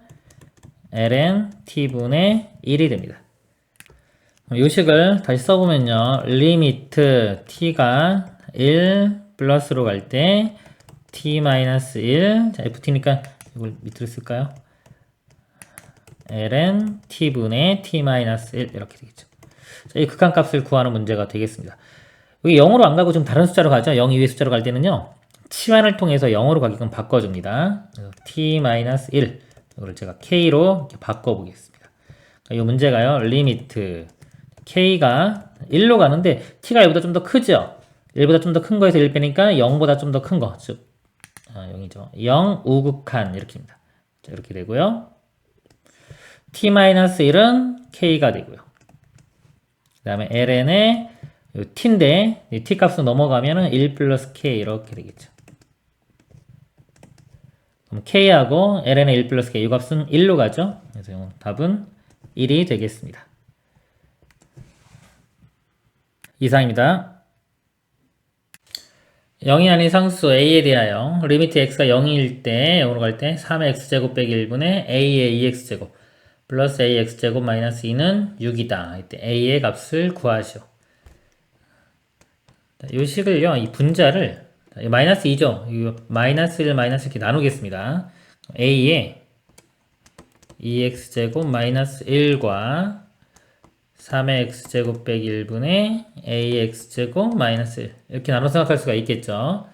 ln t분의 1이 됩니다. 요 식을 다시 써보면요. 리미트 t가 1 플러스로 갈 때 t-1 자, ft니까 이걸 밑으로 쓸까요? ln t분의 t-1 이렇게 되겠죠. 자, 이 극한값을 구하는 문제가 되겠습니다. 여기 0으로 안 가고 좀 다른 숫자로 가죠. 0 이외의 숫자로 갈 때는요. 치환을 통해서 0으로 가게끔 바꿔줍니다. t-1 이걸 제가 k로 이렇게 바꿔보겠습니다. 이 문제가요. 리미트 k가 1로 가는데 t가 1보다 좀 더 크죠. 1보다 좀 더 큰 거에서 1 빼니까 0보다 좀 더 큰 거. 즉 0이죠. 0 우극한 이렇게입니다. 자, 이렇게 되고요. t-1은 k가 되고요. 그 다음에 ln의 t인데 t 값으로 넘어가면은 1 플러스 k 이렇게 되겠죠. 그럼 k하고 ln의 1 플러스 k 이 값은 1로 가죠. 그래서 답은 1이 되겠습니다. 이상입니다. 0이 아닌 상수 a에 대하여 리미트 x가 0일 때 0으로 갈 때 3의 x제곱 빼기 1분의 a의 2x제곱 플러스 ax제곱 마이너스 2는 6이다. 이때 a의 값을 구하시오. 이 식을요, 이 분자를 마이너스 2죠. 이거 마이너스 1, 마이너스 이렇게 나누겠습니다. a의 2x제곱 마이너스 1과 3의 x제곱 빼기 1분의 ax제곱 마이너스 1 이렇게 나눠 생각할 수가 있겠죠.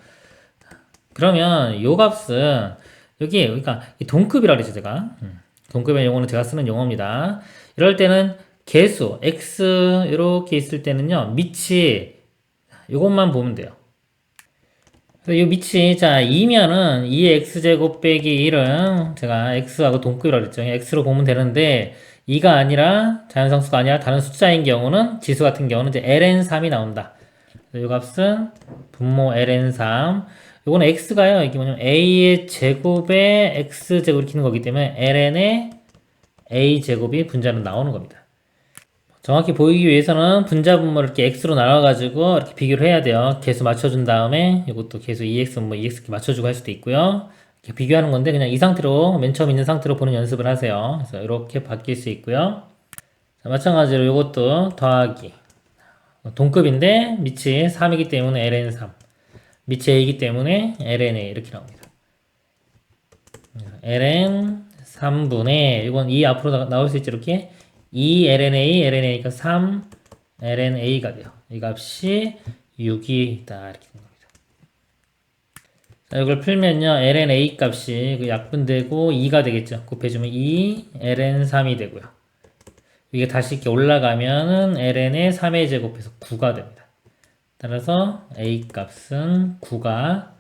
그러면 요 값은 여기 그러니까 동급이라 그랬죠 제가. 동급의 용어는 제가 쓰는 용어입니다. 이럴 때는 개수 x 이렇게 있을 때는요 밑이 요것만 보면 돼요. 이 밑이 자 2면은 2x제곱 빼기 1은 제가 x하고 동급이라고 그랬죠. x로 보면 되는데 2가 아니라 자연상수가 아니라 다른 숫자인 경우는 지수 같은 경우는 이제 ln3이 나온다. 이 값은 분모 ln3. 요거는 x가요. 이게 뭐냐면 a의 제곱에 x제곱 이렇게 있는 거기 때문에 ln의 a제곱이 분자로 나오는 겁니다. 정확히 보이기 위해서는 분자 분모를 이렇게 x로 나눠가지고 이렇게 비교를 해야 돼요. 개수 맞춰준 다음에 이것도 개수 2x, 뭐 2x 이렇게 맞춰주고 할 수도 있고요. 이렇게 비교하는 건데 그냥 이 상태로 맨 처음 있는 상태로 보는 연습을 하세요. 그래서 이렇게 바뀔 수 있고요. 자, 마찬가지로 이것도 더하기 동급인데 밑이 3이기 때문에 ln3 밑이 a이기 때문에 lna 이렇게 나옵니다. ln 3분의 이건 2 앞으로 나올 수 있죠. 이렇게 2 lna, lna니까 3 lna가 돼요. 이 값이 6이다. 이렇게 되는 겁니다. 자, 이걸 풀면요. lna 값이 그 약분되고 2가 되겠죠. 곱해주면 2 ln3이 되고요. 이게 다시 이렇게 올라가면은 ln의 3의 제곱해서 9가 됩니다. 따라서 a 값은 9가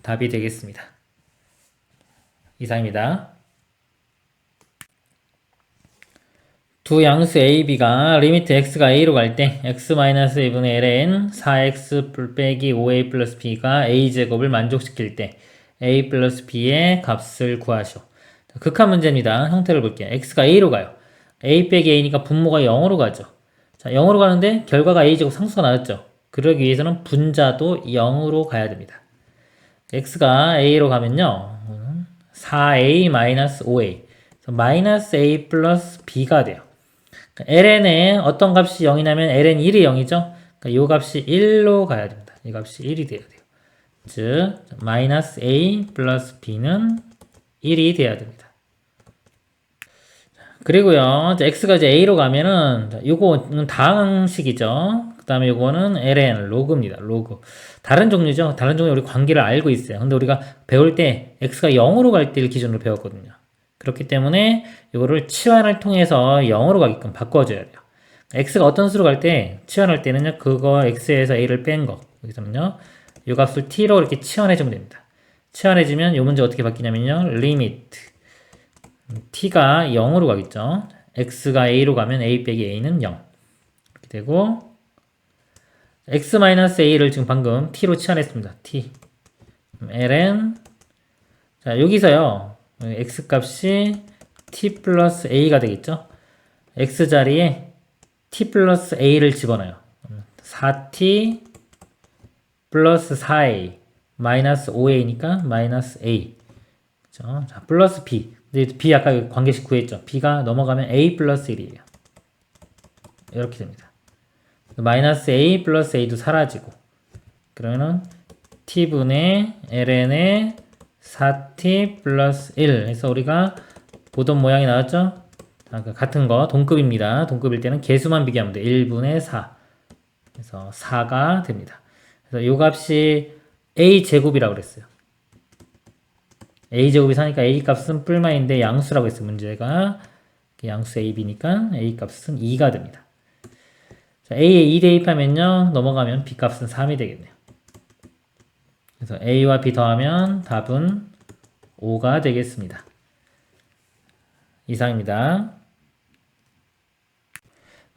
답이 되겠습니다. 이상입니다. 두 양수 a, b가 리미트 x가 a로 갈 때 x-2분의 ln 4x 빼기 5a 플러스 b가 a제곱을 만족시킬 때 a 플러스 b의 값을 구하시오. 극한 문제입니다. 형태를 볼게요. x가 a로 가요. a 빼기 a니까 분모가 0으로 가죠. 자, 0으로 가는데 결과가 a제곱 상수가 나왔죠. 그러기 위해서는 분자도 0으로 가야 됩니다. x가 a로 가면요. 4a-5a 마이너스 a 플러스 b가 돼요. ln의 어떤 값이 0이냐면 ln1이 0이죠. 그러니까 이 값이 1로 가야 됩니다. 이 값이 1이 돼야 돼요. 즉 마이너스 a 플러스 b는 1이 돼야 됩니다. 그리고요 x가 이제 a로 가면은 요거는 다항식이죠. 그 다음에 요거는 ln 로그입니다. 로그 다른 종류죠. 다른 종류 우리 관계를 알고 있어요. 근데 우리가 배울 때 x가 0으로 갈 때를 기준으로 배웠거든요. 그렇기 때문에 이거를 치환을 통해서 0으로 가게끔 바꿔줘야 돼요. x가 어떤 수로 갈 때 치환할 때는요 그거 x에서 a를 뺀 거 여기서는요 이 값을 t로 이렇게 치환해주면 됩니다. 치환해주면 이 문제 어떻게 바뀌냐면요 리미트 t가 0으로 가겠죠. x가 a로 가면 a 빼기 a는 0 이렇게 되고 x-a를 지금 방금 t로 치환했습니다. t ln 자 여기서요 x 값이 t 플러스 a가 되겠죠. x 자리에 t 플러스 a를 집어넣어요. 4t 플러스 4a 마이너스 5a니까 마이너스 a 그렇죠? 자, 플러스 b b 아까 관계식 구했죠. b가 넘어가면 a 플러스 1이에요. 이렇게 됩니다. 마이너스 a 플러스 a도 사라지고 그러면은 t분의 ln의 4t 플러스 1 해서 우리가 보던 모양이 나왔죠? 같은 거 동급입니다. 동급일 때는 개수만 비교하면 돼. 1분의 4 그래서 4가 됩니다. 그래서 요 값이 a제곱이라고 그랬어요. a제곱이 4니까 a 값은 뿔마인데 양수라고 했어요. 문제가 양수 ab니까 a 값은 2가 됩니다. 자, a에 2 대입하면요 넘어가면 b 값은 3이 되겠네요. 그래서 a와 b 더하면 답은 5가 되겠습니다. 이상입니다.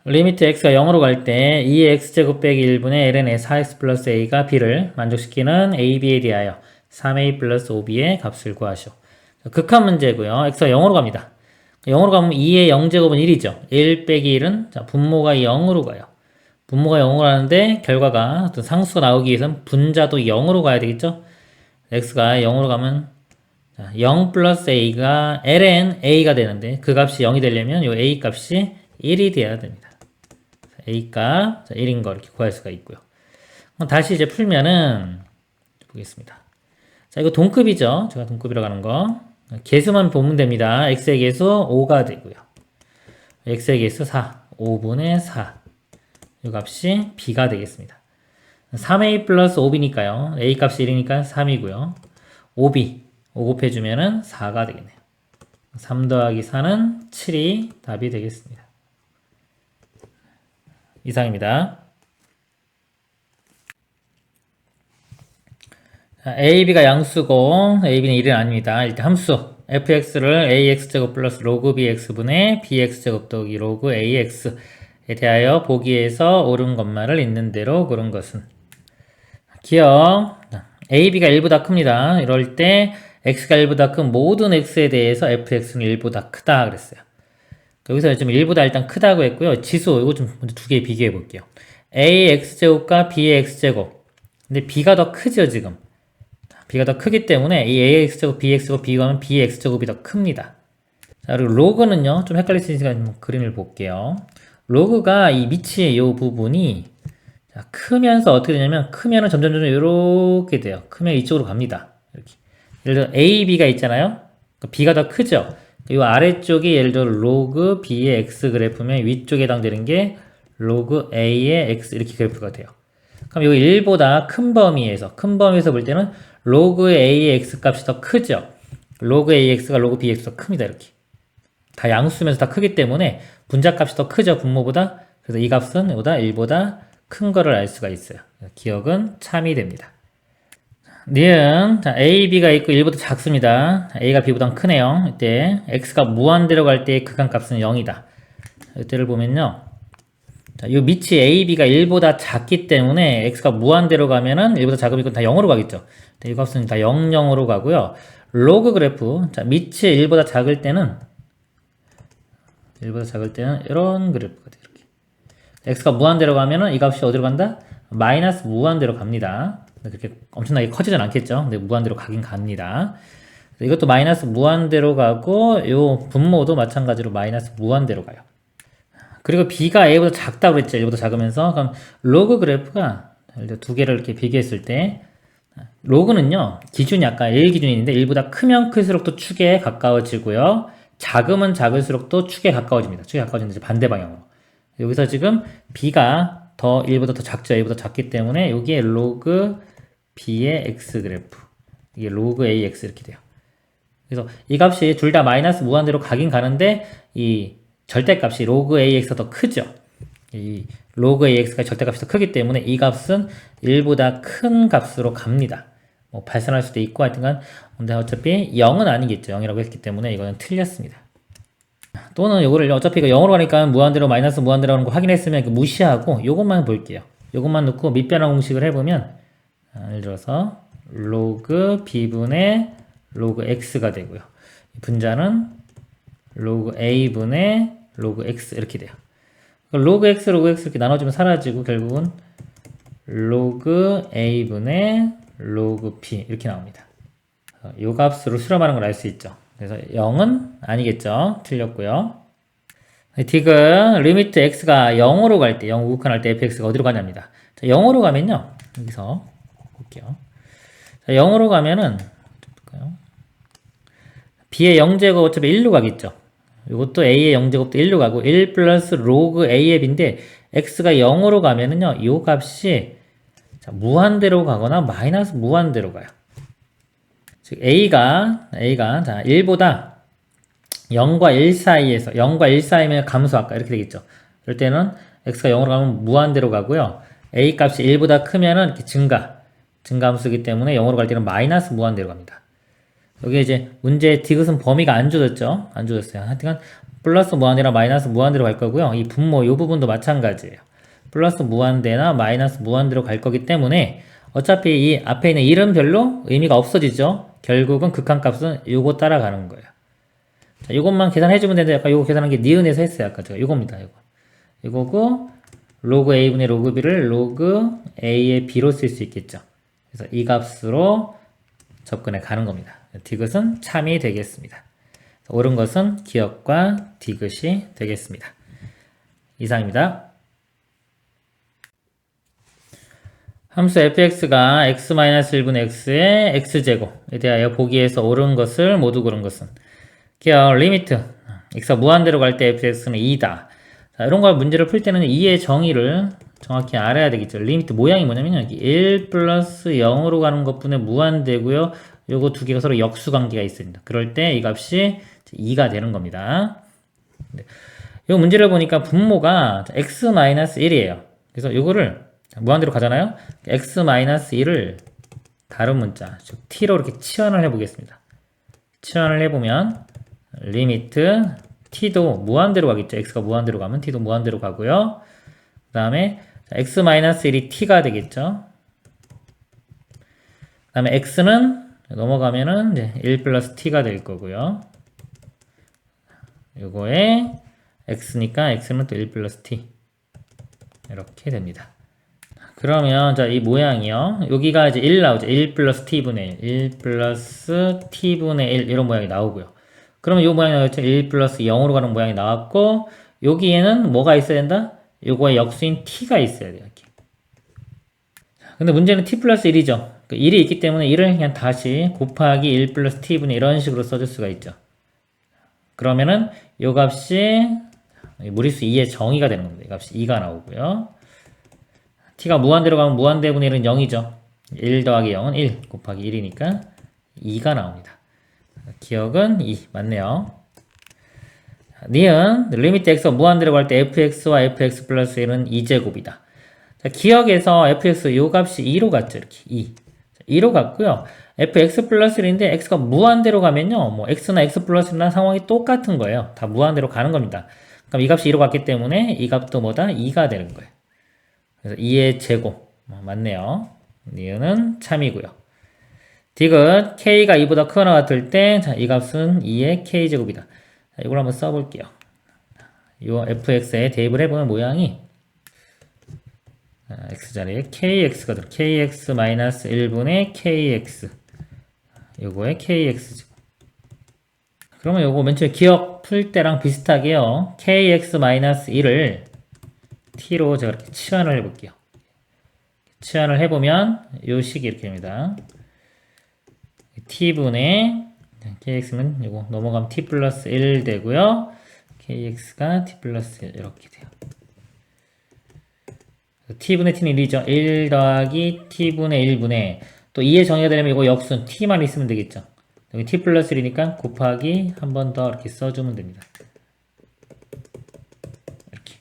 리미트 x가 0으로 갈 때 2x제곱 빼기 1분의 ln의 4x 플러스 a가 b를 만족시키는 ab에 대하여 3a 플러스 5b의 값을 구하시오. 극한 문제고요. x가 0으로 갑니다. 0으로 가면 2의 0제곱은 1이죠. 1 빼기 1은 자, 분모가 0으로 가요. 분모가 0으로 가는데 결과가 어떤 상수가 나오기 위해서는 분자도 0으로 가야 되겠죠. x가 0으로 가면 자, 0 플러스 a가 ln a가 되는데 그 값이 0이 되려면 이 a 값이 1이 돼야 됩니다. a 값 1인 거 이렇게 구할 수가 있고요. 다시 이제 풀면은 보겠습니다. 자, 이거 동급이죠. 제가 동급이라고 하는 거. 개수만 보면 됩니다. x의 개수 5가 되고요. x의 개수 4, 5분의 4. 이 값이 b가 되겠습니다. 3a 플러스 5b니까요. a 값이 1이니까 3이고요. 5b, 5 곱해주면은 4가 되겠네요. 3 더하기 4는 7이 답이 되겠습니다. 이상입니다. ab가 양수고 ab는 1은 아닙니다. 일단 함수 fx를 ax제곱 플러스 로그 bx분의 bx제곱 더하기 로그 ax에 대하여 보기에서 옳은 것만을 있는 대로 고른 것은 기억 ab가 1보다 큽니다. 이럴 때 x가 1보다 큰 모든 x에 대해서 fx는 1보다 크다 그랬어요. 여기서 좀 1보다 일단 크다고 했고요. 지수 이거 좀 먼저 두 개 비교해 볼게요. ax제곱과 b의 x제곱 근데 b가 더 크죠 지금. b가 더 크기 때문에 이 ax제곱, bx제곱 비교하면 b의 x제곱이 더 큽니다. 자, 그리고 로그는요, 좀 헷갈릴 수 있으니까 그림을 볼게요. 로그가 이 밑에 이 부분이 자, 크면서 어떻게 되냐면, 크면은 점점 이렇게 돼요. 크면 이쪽으로 갑니다. 이렇게. 예를 들어 a, b가 있잖아요. b가 더 크죠. 이 아래쪽이 예를 들어 로그 b의 x 그래프면 위쪽에 해당되는 게 로그 a의 x 이렇게 그래프가 돼요. 그럼 여기 1보다 큰 범위에서 볼 때는 로그 a의 x 값이 더 크죠. 로그 ax가 로그 bx가 더 큽니다. 이렇게 다 양수면서 다 크기 때문에 분자 값이 더 크죠. 분모보다. 그래서 이 값은 이보다 1보다 큰 거를 알 수가 있어요. 기억은 참이 됩니다. 니은 자, a, b가 있고 1보다 작습니다. a가 b보다 크네요. 이때 x가 무한대로 갈 때 극한값은 0이다. 이때를 보면요. 자, 요 밑이 a, b가 1보다 작기 때문에 x가 무한대로 가면은 1보다 작으면 다 0으로 가겠죠. 이 값은 다 0, 0으로 가고요. 로그 그래프 자, 밑이 1보다 작을 때는 이런 그래프가 돼요. 이렇게. x가 무한대로 가면은 이 값이 어디로 간다? 마이너스 무한대로 갑니다. 그렇게 엄청나게 커지진 않겠죠. 근데 무한대로 가긴 갑니다. 이것도 마이너스 무한대로 가고 요 분모도 마찬가지로 마이너스 무한대로 가요. 그리고 b가 a보다 작다고 그랬죠. 1보다 작으면서. 그럼 로그 그래프가 두 개를 이렇게 비교했을 때 로그는요. 기준이 아까 1 기준이 있는데 1보다 크면 클수록 또 축에 가까워지고요. 작으면 작을수록 또 축에 가까워집니다. 축에 가까워지는데 반대 방향으로. 여기서 지금 b가 더 1보다 더 작죠. a보다 작기 때문에 여기에 로그 b의 x 그래프 이게 로그 ax 이렇게 돼요. 그래서 이 값이 둘 다 마이너스 무한대로 가긴 가는데 이 절대값이 로그 ax가 더 크죠. 이 로그 ax가 절대값이 더 크기 때문에 이 값은 1보다 큰 값으로 갑니다. 뭐 발산할 수도 있고 하여튼간 근데 어차피 0은 아니겠죠. 0이라고 했기 때문에 이거는 틀렸습니다. 또는 요거를 어차피 이거 0으로 가니까 무한대로 마이너스 무한대로 하는 거 확인했으면 무시하고 요것만 볼게요. 요것만 넣고 밑변화 공식을 해보면 예를 들어서 로그 b분의 로그 x가 되고요. 분자는 로그 a분의 로그 x 이렇게 돼요. 로그 x 이렇게 나눠주면 사라지고 결국은 로그 a분의 로그 b 이렇게 나옵니다. 이 값으로 수렴하는 걸 알 수 있죠. 그래서 0은 아니겠죠. 틀렸고요. 디귿 리미트 x가 0으로 갈 때 0 우극한할 때 fx가 어디로 가냐입니다. 자, 0으로 가면요. 여기서 볼게요. 자, 0으로 가면은 볼까요? b의 0제곱 어차피 1로 가겠죠. 이것도 a의 0제곱도 1로 가고 1 플러스 로그 a의 b인데 x가 0으로 가면은요 이 값이 자, 무한대로 가거나 마이너스 무한대로 가요. 즉 a가 자 1보다 0과 1 사이에서 0과 1 사이면 감소할까 이렇게 되겠죠. 그럴 때는 x가 0으로 가면 무한대로 가고요. a 값이 1보다 크면은 이렇게 증가함수이기 때문에 0으로 갈 때는 마이너스 무한대로 갑니다. 여기 이제 문제 디귿은 범위가 안 줘졌죠. 안 줘졌어요. 하여튼 플러스 무한대나 마이너스 무한대로 갈 거고요. 이 분모 이 부분도 마찬가지예요. 플러스 무한대나 마이너스 무한대로 갈 거기 때문에 어차피 이 앞에 있는 1은 별로 의미가 없어지죠. 결국은 극한값은 요거 따라가는 거예요. 자, 요것만 계산해주면 되는데 아까 요거 계산한 게 니은에서 했어요. 아까 제가 요겁니다. 요거고 로그 a분의 로그 b를 로그 a의 b로 쓸 수 있겠죠. 그래서 이 값으로 접근해 가는 겁니다. 디귿은 참이 되겠습니다. 옳은 것은 기억과 디귿이 되겠습니다. 이상입니다. 함수 fx가 x-1분의 x의 x제곱에 대하여 보기에서 옳은 것을 모두 고른 것은 기억 리미트 x가 무한대로 갈 때 fx는 2다. 자, 이런 걸 문제를 풀 때는 2의 정의를 정확히 알아야 되겠죠. 리미트 모양이 뭐냐면 여기 1 플러스 0으로 가는 것분에 무한대고요. 요거 두 개가 서로 역수관계가 있습니다. 그럴 때 이 값이 2가 되는 겁니다. 이 문제를 보니까 분모가 x-1이에요. 그래서 요거를 무한대로 가잖아요. x-1을 다른 문자, 즉 t로 이렇게 치환을 해보겠습니다. 치환을 해보면 리미트 t도 무한대로 가겠죠. x가 무한대로 가면 t도 무한대로 가고요. 그 다음에 x-1이 t가 되겠죠. 그 다음에 x는 넘어가면은 이제 1 플러스 t가 될 거고요. 요거에 x니까 x는 또 1 플러스 t 이렇게 됩니다. 그러면 자 이 모양이요. 여기가 이제 1 나오죠. 1 플러스 t분의 1, 1 플러스 t분의 1 이런 모양이 나오고요. 그러면 이 모양이 나오죠. 1 플러스 0으로 가는 모양이 나왔고 여기에는 뭐가 있어야 된다? 요거의 역수인 t가 있어야 돼요. 이렇게. 근데 문제는 t 플러스 1이죠. 1이 있기 때문에 1을 그냥 다시 곱하기 1 플러스 t분의 이런 식으로 써줄 수가 있죠. 그러면은 요 값이 무리수 2의 정의가 되는 겁니다. 이 값이 2가 나오고요. t가 무한대로 가면 무한대분의 1은 0이죠. 1 더하기 0은 1 곱하기 1이니까 2가 나옵니다. 기억은 2 맞네요. 니은 리미트 x가 무한대로 갈 때 fx와 fx 플러스 1은 2제곱이다. 자, 기억에서 fx 요 값이 2로 갔죠. 이렇게 2로 갔고요. fx 플러스 1인데 x가 무한대로 가면요. 뭐 x나 x 플러스 1나 상황이 똑같은 거예요. 다 무한대로 가는 겁니다. 그럼 이 값이 2로 갔기 때문에 이 값도 뭐다? 2가 되는 거예요. 그래서 2의 제곱 맞네요. 니은은 참이고요. 디귿 k가 2보다 크거나 같을 때 자, 이 값은 2의 k제곱이다. 자, 이걸 한번 써볼게요. 이 fx에 대입을 해보면 모양이 x자리에 kx가 들어 kx-1분의 kx 요거에 kx제곱. 그러면 요거 맨 처음에 기억 풀 때랑 비슷하게요. kx-1을 t로 제가 이렇게 치환을 해볼게요. 치환을 해보면 요 식이 이렇게 됩니다. t분의 kx는 요거 넘어가면 t 플러스 1 되고요. kx가 t 플러스 1 이렇게 돼요. t분의 t는 1이죠. 1 더하기 t분의 1분의 또 2의 정의가 되려면 이거 역순 t만 있으면 되겠죠. 여기 t 플러스 1이니까 곱하기 한 번 더 이렇게 써주면 됩니다. 이렇게.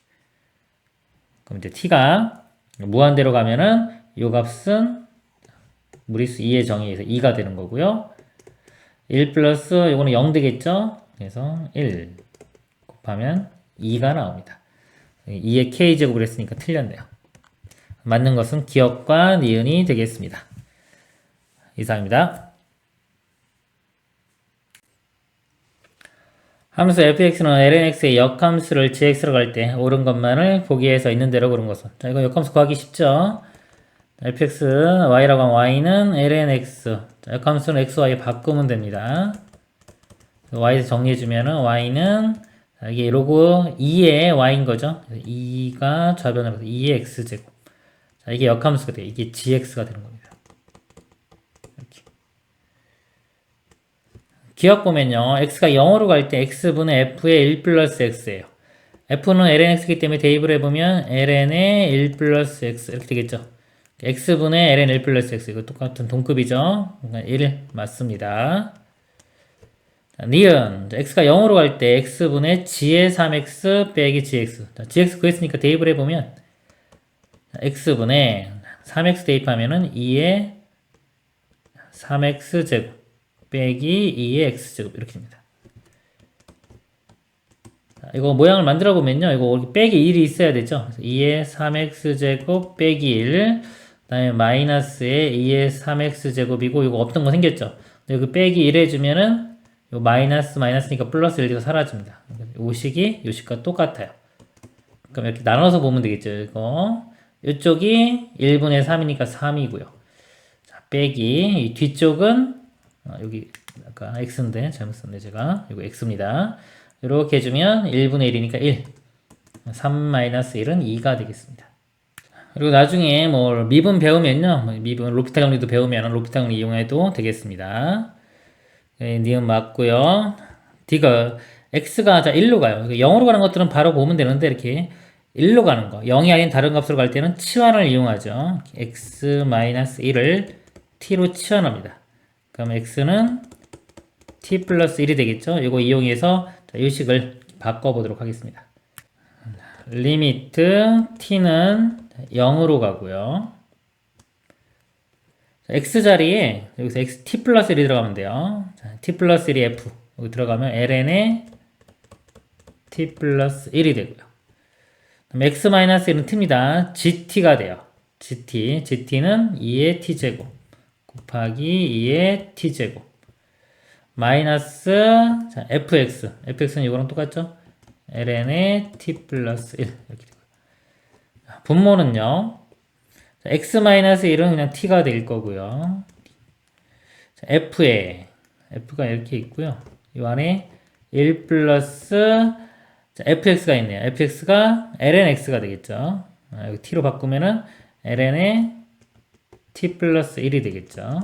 그럼 이제 t가 무한대로 가면은 요 값은 무리수 2의 정의에서 2가 되는 거고요. 1 플러스 요거는 0 되겠죠. 그래서 1 곱하면 2가 나옵니다. 2의 k제곱을 했으니까 틀렸네요. 맞는 것은 기억과 니은이 되겠습니다. 이상입니다. 함수 fx는 lnx의 역함수를 gx로 갈 때 옳은 것만을 보기에서 있는 대로 고른 것은 자 이거 역함수 구하기 쉽죠. fx y라고 하면 y는 lnx 자, 역함수는 x, y 바꾸면 됩니다. y에서 정리해주면은 y는 이게 로그 2의 y인 거죠. 2가 좌변으로 2의 x제곱 자 이게 역함수가 돼요. 이게 gx가 되는 겁니다. 이렇게. 기억 보면요. x가 0으로 갈 때 x분의 f의 1 플러스 x예요. f는 lnx이기 때문에 대입을 해보면 ln의 1 플러스 x 이렇게 되겠죠. x분의 ln 1 플러스 x 이거 똑같은 동급이죠. 그러니까 1 맞습니다. 자, 니은 x가 0으로 갈 때 x분의 g의 3x 빼기 gx 자, gx 구했으니까 대입을 해보면 x분의 3x 대입하면은 2의 3x제곱 빼기 2의 x제곱 이렇게 됩니다. 자, 이거 모양을 만들어 보면요. 이거 빼기 1이 있어야 되죠. 2의 3x제곱 빼기 1 그다음에 마이너스의 2의 3x제곱이고 이거 없던 거 생겼죠. 여기 빼기 1 해주면은 요 마이너스니까 플러스 1이 사라집니다. 요 식이 요 식과 똑같아요. 그럼 이렇게 나눠서 보면 되겠죠. 이거 이쪽이 1분의 3이니까 3이고요. 자, 빼기 이 뒤쪽은 여기 아까 x인데 잘못 썼네 제가. 이거 x입니다. 이렇게 해주면 1분의 1이니까 1. 3-1은 2가 되겠습니다. 그리고 나중에 뭐 미분 배우면요. 미분 로피타 정리도 배우면 로피타 정리 이용해도 되겠습니다. 네, 니은 맞고요. D가 x가 자 1로 가요. 0으로 가는 것들은 바로 보면 되는데 이렇게 1로 가는 거 0이 아닌 다른 값으로 갈 때는 치환을 이용하죠. x-1을 t로 치환합니다. 그럼 x는 t 플러스 1이 되겠죠. 이거 이용해서 이 식을 바꿔보도록 하겠습니다. 리미트 t는 0으로 가고요. x 자리에 여기서 x t 플러스 1이 들어가면 돼요. 자, t 플러스 1이 f 여기 들어가면 ln의 t 플러스 1이 되고요. 그럼 x 마이너스 1은 t입니다. gt가 돼요. gt는 2의 t제곱 곱하기 2의 t제곱 마이너스 자, fx는 이거랑 똑같죠? ln의 t 플러스 1 이렇게 되고요. 분모는요. x-1은 그냥 t가 될 거고요. 자, f가 이렇게 있고요. 이 안에 1 플러스 자, fx가 있네요. fx가 lnx가 되겠죠. 여기 t로 바꾸면은 ln의 t 플러스 1이 되겠죠.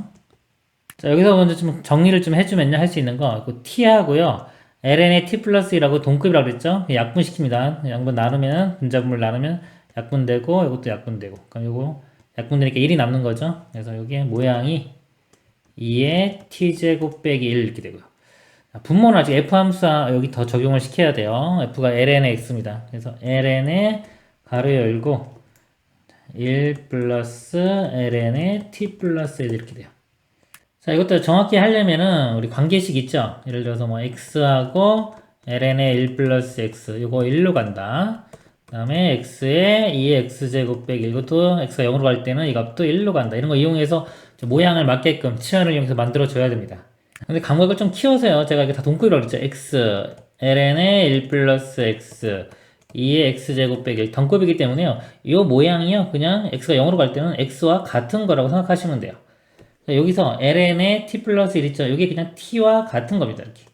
자, 여기서 먼저 좀 정리를 좀 해주면요. 할 수 있는 거 t하고요. ln의 t 플러스 1하고 동급이라고 그랬죠. 약분시킵니다. 양분 나누면 분자분모를 나누면 약분되고 이것도 약분되고 그럼 요거 약분되니까 1이 남는 거죠. 그래서 여기에 모양이 2의 t제곱 빼기 1 이렇게 되고요. 분모는 아직 f 함수 여기 더 적용을 시켜야 돼요. f가 ln의 x입니다. 그래서 ln의 가로 열고 1 플러스 ln의 t 플러스 1 이렇게 돼요. 자, 이것도 정확히 하려면은 우리 관계식 있죠? 예를 들어서 뭐 x하고 ln의 1 플러스 x 이거 1로 간다. 그 다음에 x에 2의 x제곱 빼기 이것도 x가 0으로 갈 때는 이 값도 1로 간다. 이런 거 이용해서 모양을 맞게끔 치환을 이용해서 만들어 줘야 됩니다. 근데 감각을 좀 키워서요. 제가 이게 다 동급이라고 그랬죠. x, ln의 1 플러스 x 2의 x제곱 빼기 동급이기 때문에요. 이 모양이요. 그냥 x가 0으로 갈 때는 x와 같은 거라고 생각하시면 돼요. 여기서 ln의 t 플러스 1 있죠. 이게 그냥 t와 같은 겁니다. 이렇게.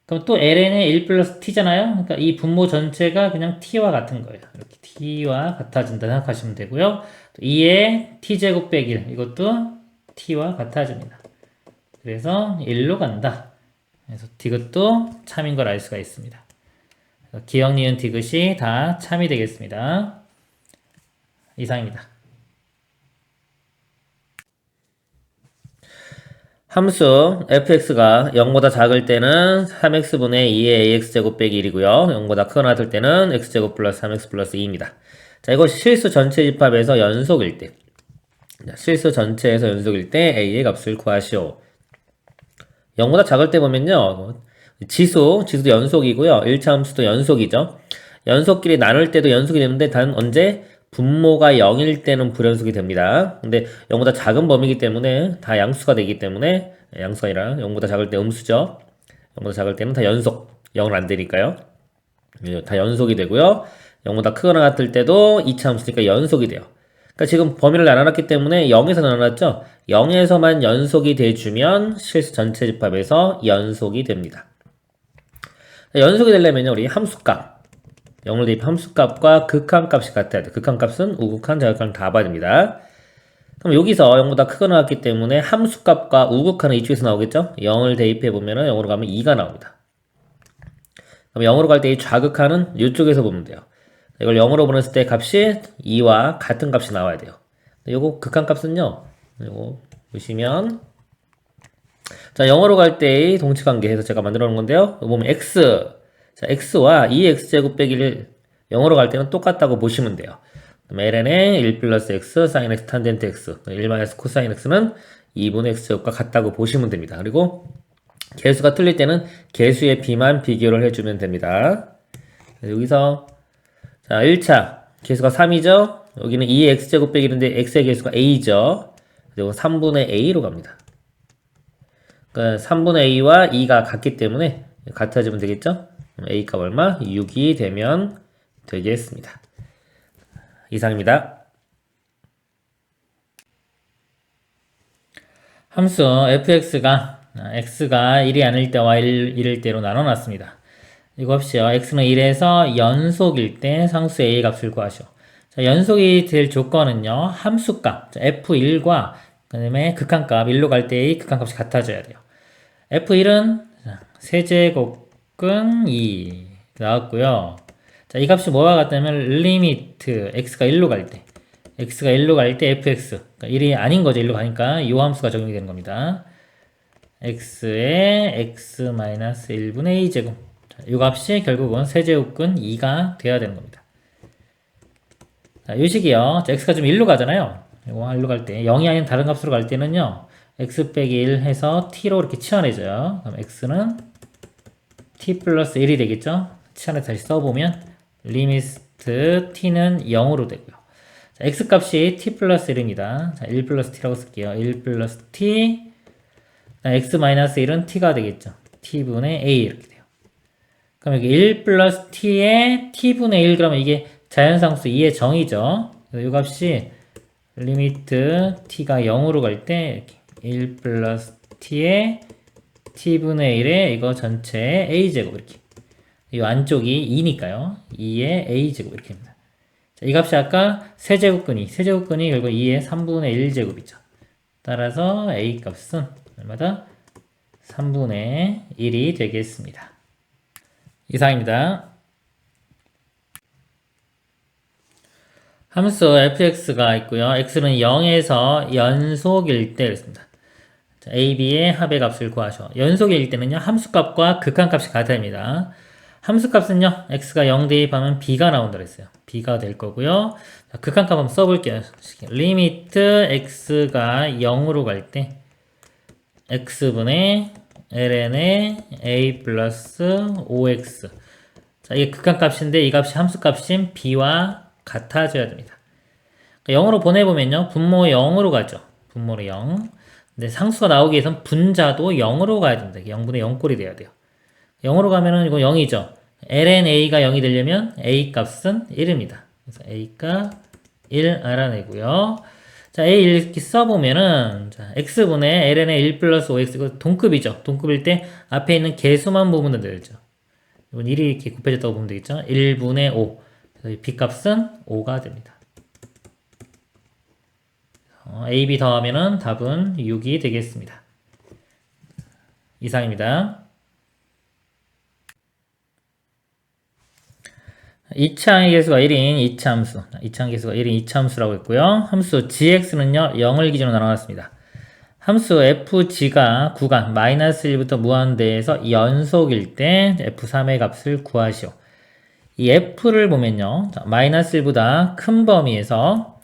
그럼 또 ln의 1 플러스 t잖아요. 그러니까 이 분모 전체가 그냥 t와 같은 거예요. 이렇게 t와 같아진다 생각하시면 되고요. 2의 t제곱 빼기 1 이것도 t와 같아집니다. 그래서 1로 간다. 그래서 디귿도 참인 걸 알 수가 있습니다. 기억, 니은, 디귿이 다 참이 되겠습니다. 이상입니다. 함수 fx가 0보다 작을 때는 3x분의 2의 ax제곱 빼기 1이고요. 0보다 크거나 같을 때는 x제곱 플러스 3x 플러스 2입니다. 자, 이것이 실수 전체 집합에서 연속일 때. 실수 전체에서 연속일 때 a의 값을 구하시오. 0보다 작을 때 보면요. 지수도 연속이고요. 1차 함수도 연속이죠. 연속끼리 나눌 때도 연속이 되는데 단 언제? 분모가 0일 때는 불연속이 됩니다. 근데 0보다 작은 범위이기 때문에 다 양수가 되기 때문에 양수가 아니라 0보다 작을 때 음수죠. 0보다 작을 때는 다 연속. 0은 안 되니까요. 다 연속이 되고요. 0보다 크거나 같을 때도 2차 함수니까 연속이 돼요. 그러니까 지금 범위를 나눠놨기 때문에 0에서 나눠놨죠. 0에서만 연속이 돼주면 실수 전체 집합에서 연속이 됩니다. 연속이 되려면 우리 함수값 0을 대입 함수값과 극한값이 같아야 돼. 극한값은 우극한, 자극한 다 봐야 됩니다. 그럼 여기서 0보다 크거 나왔기 때문에 함수값과 우극하는 이쪽에서 나오겠죠? 0을 대입해 보면은 0으로 가면 2가 나옵니다. 그럼 0으로 갈 때 이 좌극하는 이쪽에서 보면 돼요. 이걸 0으로 보냈을 때 값이 2와 같은 값이 나와야 돼요. 요거 극한값은요. 요거 보시면 자 0으로 갈 때의 동치관계해서 제가 만들어 놓은 건데요. 여기 보면 x 자 x와 2x제곱 빼기 1 0으로 갈 때는 똑같다고 보시면 돼요. 그럼 ln의 1 플러스 x sin x 탄젠트 x 1 마이너스 코사인 x는 2분의 x제곱과 같다고 보시면 됩니다. 그리고 개수가 틀릴 때는 개수의 b만 비교를 해주면 됩니다. 여기서 자 1차 개수가 3이죠. 여기는 2의 x제곱 빼기 1인데 x의 개수가 a죠. 그리고 3분의 a로 갑니다. 그러니까 3분의 a와 2가 같기 때문에 같아지면 되겠죠. a 값 얼마? 6이 되면 되겠습니다. 이상입니다. 함수 fx가 x가 1이 아닐 때와 1일 때로 나눠놨습니다. 이거 없이요. x는 1에서 연속일 때 상수 a의 값을 구하시오. 자, 연속이 될 조건은요. 함수값 f1과 그 다음에 극한값 1로 갈 때의 극한값이 같아져야 돼요. f1은 세제곱근 2 나왔고요. 자, 이 값이 뭐와 같다면 리미트 x가 1로 갈 때 fx 그러니까 1이 아닌 거죠. 1로 가니까 이 함수가 적용이 되는 겁니다. x의 x-1분의 a제곱 이 값이 결국은 세제곱근 2가 돼야 되는 겁니다. 자, 이 식이요. x가 좀 1로 가잖아요. 이거 1로 갈 때 0이 아닌 다른 값으로 갈 때는요. x 빼기 1 해서 t로 이렇게 치환해줘요. 그럼 x는 t 플러스 1이 되겠죠. 치환해서 다시 써보면 리미트 t는 0으로 되고요. 자, x 값이 t 플러스 1입니다. 자, 1 플러스 t라고 쓸게요. 1 플러스 t x 마이너스 1은 t가 되겠죠. t분의 a 이렇게 돼요. 그럼 여기 1 플러스 t의 t분의 1 그러면 이게 자연상수 2의 정의죠. 그래서 이 값이 리미트 t가 0으로 갈 때 1 플러스 t의 t분의 1에 이거 전체 a제곱 이렇게 이 안쪽이 2니까요. 2의 a제곱 이렇게 합니다. 자, 이 값이 아까 세제곱근이 결국 2의 3분의 1제곱이죠. 따라서 a 값은 얼마다? 3분의 1이 되겠습니다. 이상입니다. 함수 fx가 있고요. x는 0에서 연속일 때 그랬습니다. 자, a, b의 합의 값을 구하셔. 연속일 때는요. 함수값과 극한값이 같아야 합니다. 함수값은요. x가 0 대입하면 b가 나온다 그랬어요. b가 될 거고요. 자, 극한값 한번 써볼게요. 리미트 x가 0으로 갈 때 x분의 ln의 a 플러스 5x 자, 이게 극한값인데 이 값이 함수값인 b와 같아져야 됩니다. 0으로 보내보면요. 분모 0으로 가죠. 분모로 0. 근데 상수가 나오기 위해선 분자도 0으로 가야 됩니다. 0분의 0꼴이 돼야 돼요. 0으로 가면은 이거 0이죠. ln a가 0이 되려면 a 값은 1입니다. 그래서 a가 1 알아내고요. 자, a 이렇게 써보면은 자, x분의 ln의 1 플러스 5x 이거 동급이죠. 동급일 때 앞에 있는 개수만 보면 되죠. 이건 1이 이렇게 곱해졌다고 보면 되겠죠. 1분의 5 그래서 b값은 5가 됩니다. a, b 더하면은 답은 6이 되겠습니다. 이상입니다. 2차항의 개수가 1인 2차 함수 2차항 개수가 1인 2차 함수라고 했고요. 함수 gx는요 0을 기준으로 나눠놨습니다. 함수 fg가 구간 마이너스 1부터 무한대에서 연속일 때 f3의 값을 구하시오. 이 f를 보면요 마이너스 1보다 큰 범위에서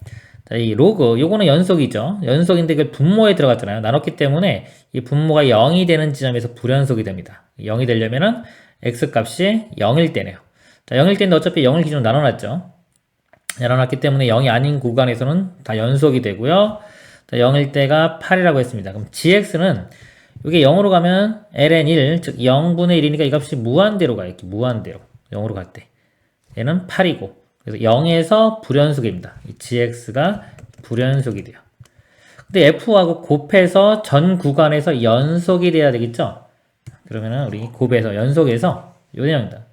이 로그 요거는 연속이죠. 연속인데 그 분모에 들어갔잖아요. 나눴기 때문에 이 분모가 0이 되는 지점에서 불연속이 됩니다. 0이 되려면은 x값이 0일 때네요. 자, 0일 때인데 어차피 0을 기준으로 나눠놨죠. 나눠놨기 때문에 0이 아닌 구간에서는 다 연속이 되고요. 자, 0일 때가 8이라고 했습니다. 그럼 gx는 이게 0으로 가면 ln1, 즉 0분의 1이니까 이 값이 무한대로 가요. 이렇게 무한대로. 0으로 갈 때. 얘는 8이고. 그래서 0에서 불연속입니다. 이 gx가 불연속이 돼요. 근데 f하고 곱해서 전 구간에서 연속이 돼야 되겠죠? 그러면은 우리 곱해서 연속해서 요 내용입니다.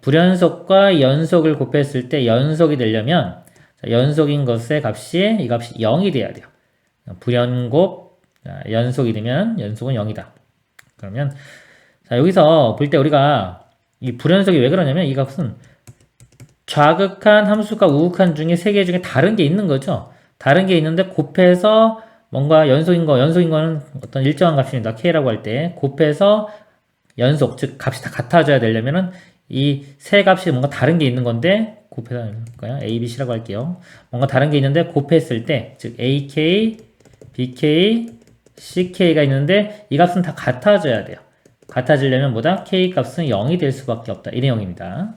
불연속과 연속을 곱했을 때 연속이 되려면 연속인 것의 값이 이 값이 0이 돼야 돼요. 불연곱 연속이 되면 연속은 0이다. 그러면 자, 여기서 볼 때 우리가 이 불연속이 왜 그러냐면 이 값은 좌극한 함수가 우극한 중에 세 개 중에 다른 게 있는 거죠. 다른 게 있는데 곱해서 뭔가 연속인 거는 어떤 일정한 값입니다. k라고 할 때 곱해서 연속, 즉 값이 다 같아져야 되려면은 이 세 값이 뭔가 다른 게 있는 건데 곱해서 할까요? a, b, c라고 할게요. 뭔가 다른 게 있는데 곱했을 때, 즉 ak, bk, ck가 있는데 이 값은 다 같아져야 돼요. 같아지려면 뭐다? k 값은 0이 될 수밖에 없다. 이 내용입니다.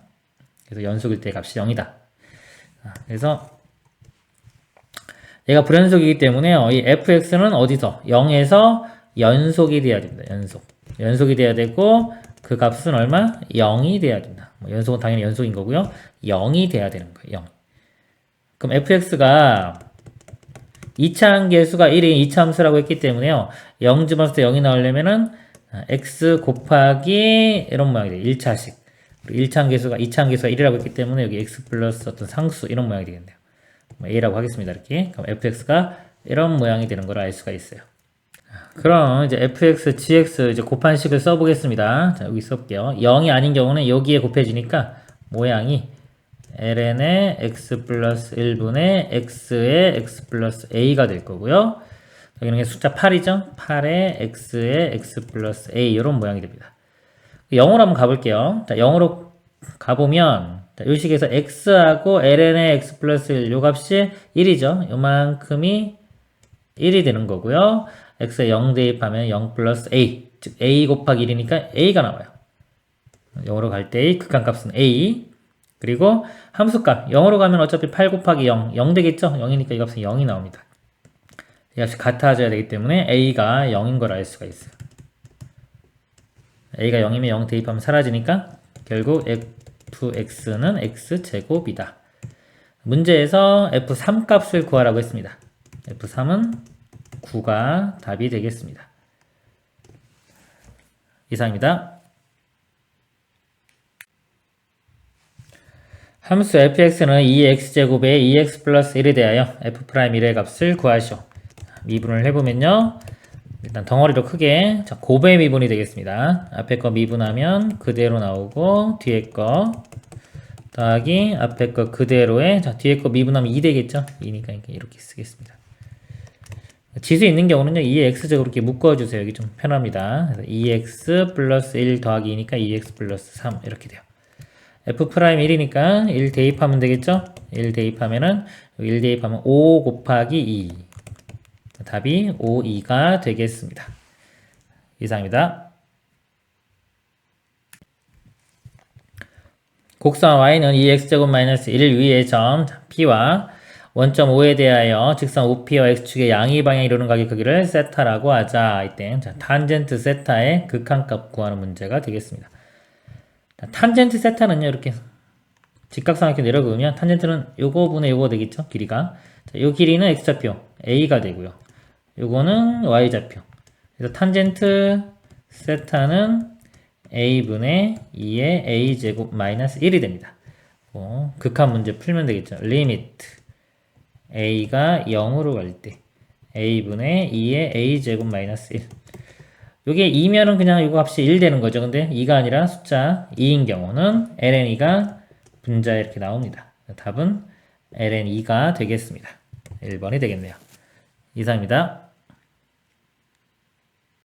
그래서 연속일 때 값이 0이다. 그래서 얘가 불연속이기 때문에 이 fx는 어디서? 0에서 연속이 돼야 됩니다. 연속이 돼야 되고 그 값은 얼마? 0이 돼야 된다. 연속은 당연히 연속인 거고요. 0이 돼야 되는 거예요. 0. 그럼 fx가 2차 함수가 1인 2차 함수라고 했기 때문에요. 0 집어넣을 때 0이 나오려면은 x 곱하기 이런 모양이 돼요. 1차식. 1차 함수가 2차 함수가 1이라고 했기 때문에 여기 x 플러스 어떤 상수 이런 모양이 되겠네요. a라고 하겠습니다. 이렇게. 그럼 fx가 이런 모양이 되는 걸 알 수가 있어요. 그럼 이제 fx, gx 이제 곱한 식을 써보겠습니다. 자, 여기 써볼게요. 0이 아닌 경우는 여기에 곱해지니까 모양이 ln의 x 플러스 1분의 x의 x 플러스 a가 될 거고요. 여기는 숫자 8이죠? 8의 x의 x 플러스 a 이런 모양이 됩니다. 0으로 한번 가볼게요. 자, 0으로 가보면 이 식에서 x하고 ln의 x 플러스 1, 요 값이 1이죠. 요만큼이 1이 되는 거고요. x에 0 대입하면 0 플러스 a, 즉 a 곱하기 1이니까 a가 나와요. 0으로 갈 때의 극한값은 a. 그리고 함수값 0으로 가면 어차피 8 곱하기 0, 0 되겠죠? 0이니까 이 값은 0이 나옵니다. 이 값이 같아져야 되기 때문에 a가 0인 걸 알 수가 있어요. a가 0이면 0 대입하면 사라지니까 결국 fx는 x제곱이다. 문제에서 f3 값을 구하라고 했습니다. f3은 9가 답이 되겠습니다. 이상입니다. 함수 fx는 2x제곱에 2x 플러스 1에 대하여 f'1의 값을 구하시오. 미분을 해보면요. 일단 덩어리로 크게 곱의 미분이 되겠습니다. 앞에 거 미분하면 그대로 나오고 뒤에 거 더하기 앞에 거 그대로에 뒤에 거 미분하면 2 되겠죠? 2니까 이렇게 쓰겠습니다. 지수 있는 경우는요. 2x제곱 이렇게 묶어주세요. 여기 좀 편합니다. 그래서 2x 플러스 1 더하기 2니까 2x 플러스 3 이렇게 돼요. f'1이니까 1 대입하면 되겠죠? 1 대입하면은 1 대입하면 5 곱하기 2 답이 5, 2가 되겠습니다. 이상입니다. 곡선 y는 2x제곱 마이너스 1 위의 점 p와 원점 O에 대하여 직선 OP와 X축의 양의 방향에 이루는 각의 크기를 세타라고 하자. 이때 탄젠트 세타의 극한값 구하는 문제가 되겠습니다. 자, 탄젠트 세타는요 이렇게 직각삼각형 내려그으면 탄젠트는 요거분의 요거 되겠죠? 길이가. 자, 요 길이는 X좌표 A가 되고요. 요거는 Y좌표. 그래서 탄젠트 세타는 A분의 2의 A제곱 마이너스 1이 됩니다. 극한 문제 풀면 되겠죠? 리미트 a가 0으로 갈 때 a분의 2의 a제곱 마이너스 1. 요게 2면은 그냥 이거 값이 1 되는 거죠. 근데 2가 아니라 숫자 2인 경우는 ln2가 분자에 이렇게 나옵니다. 답은 ln2가 되겠습니다. 1번이 되겠네요. 이상입니다.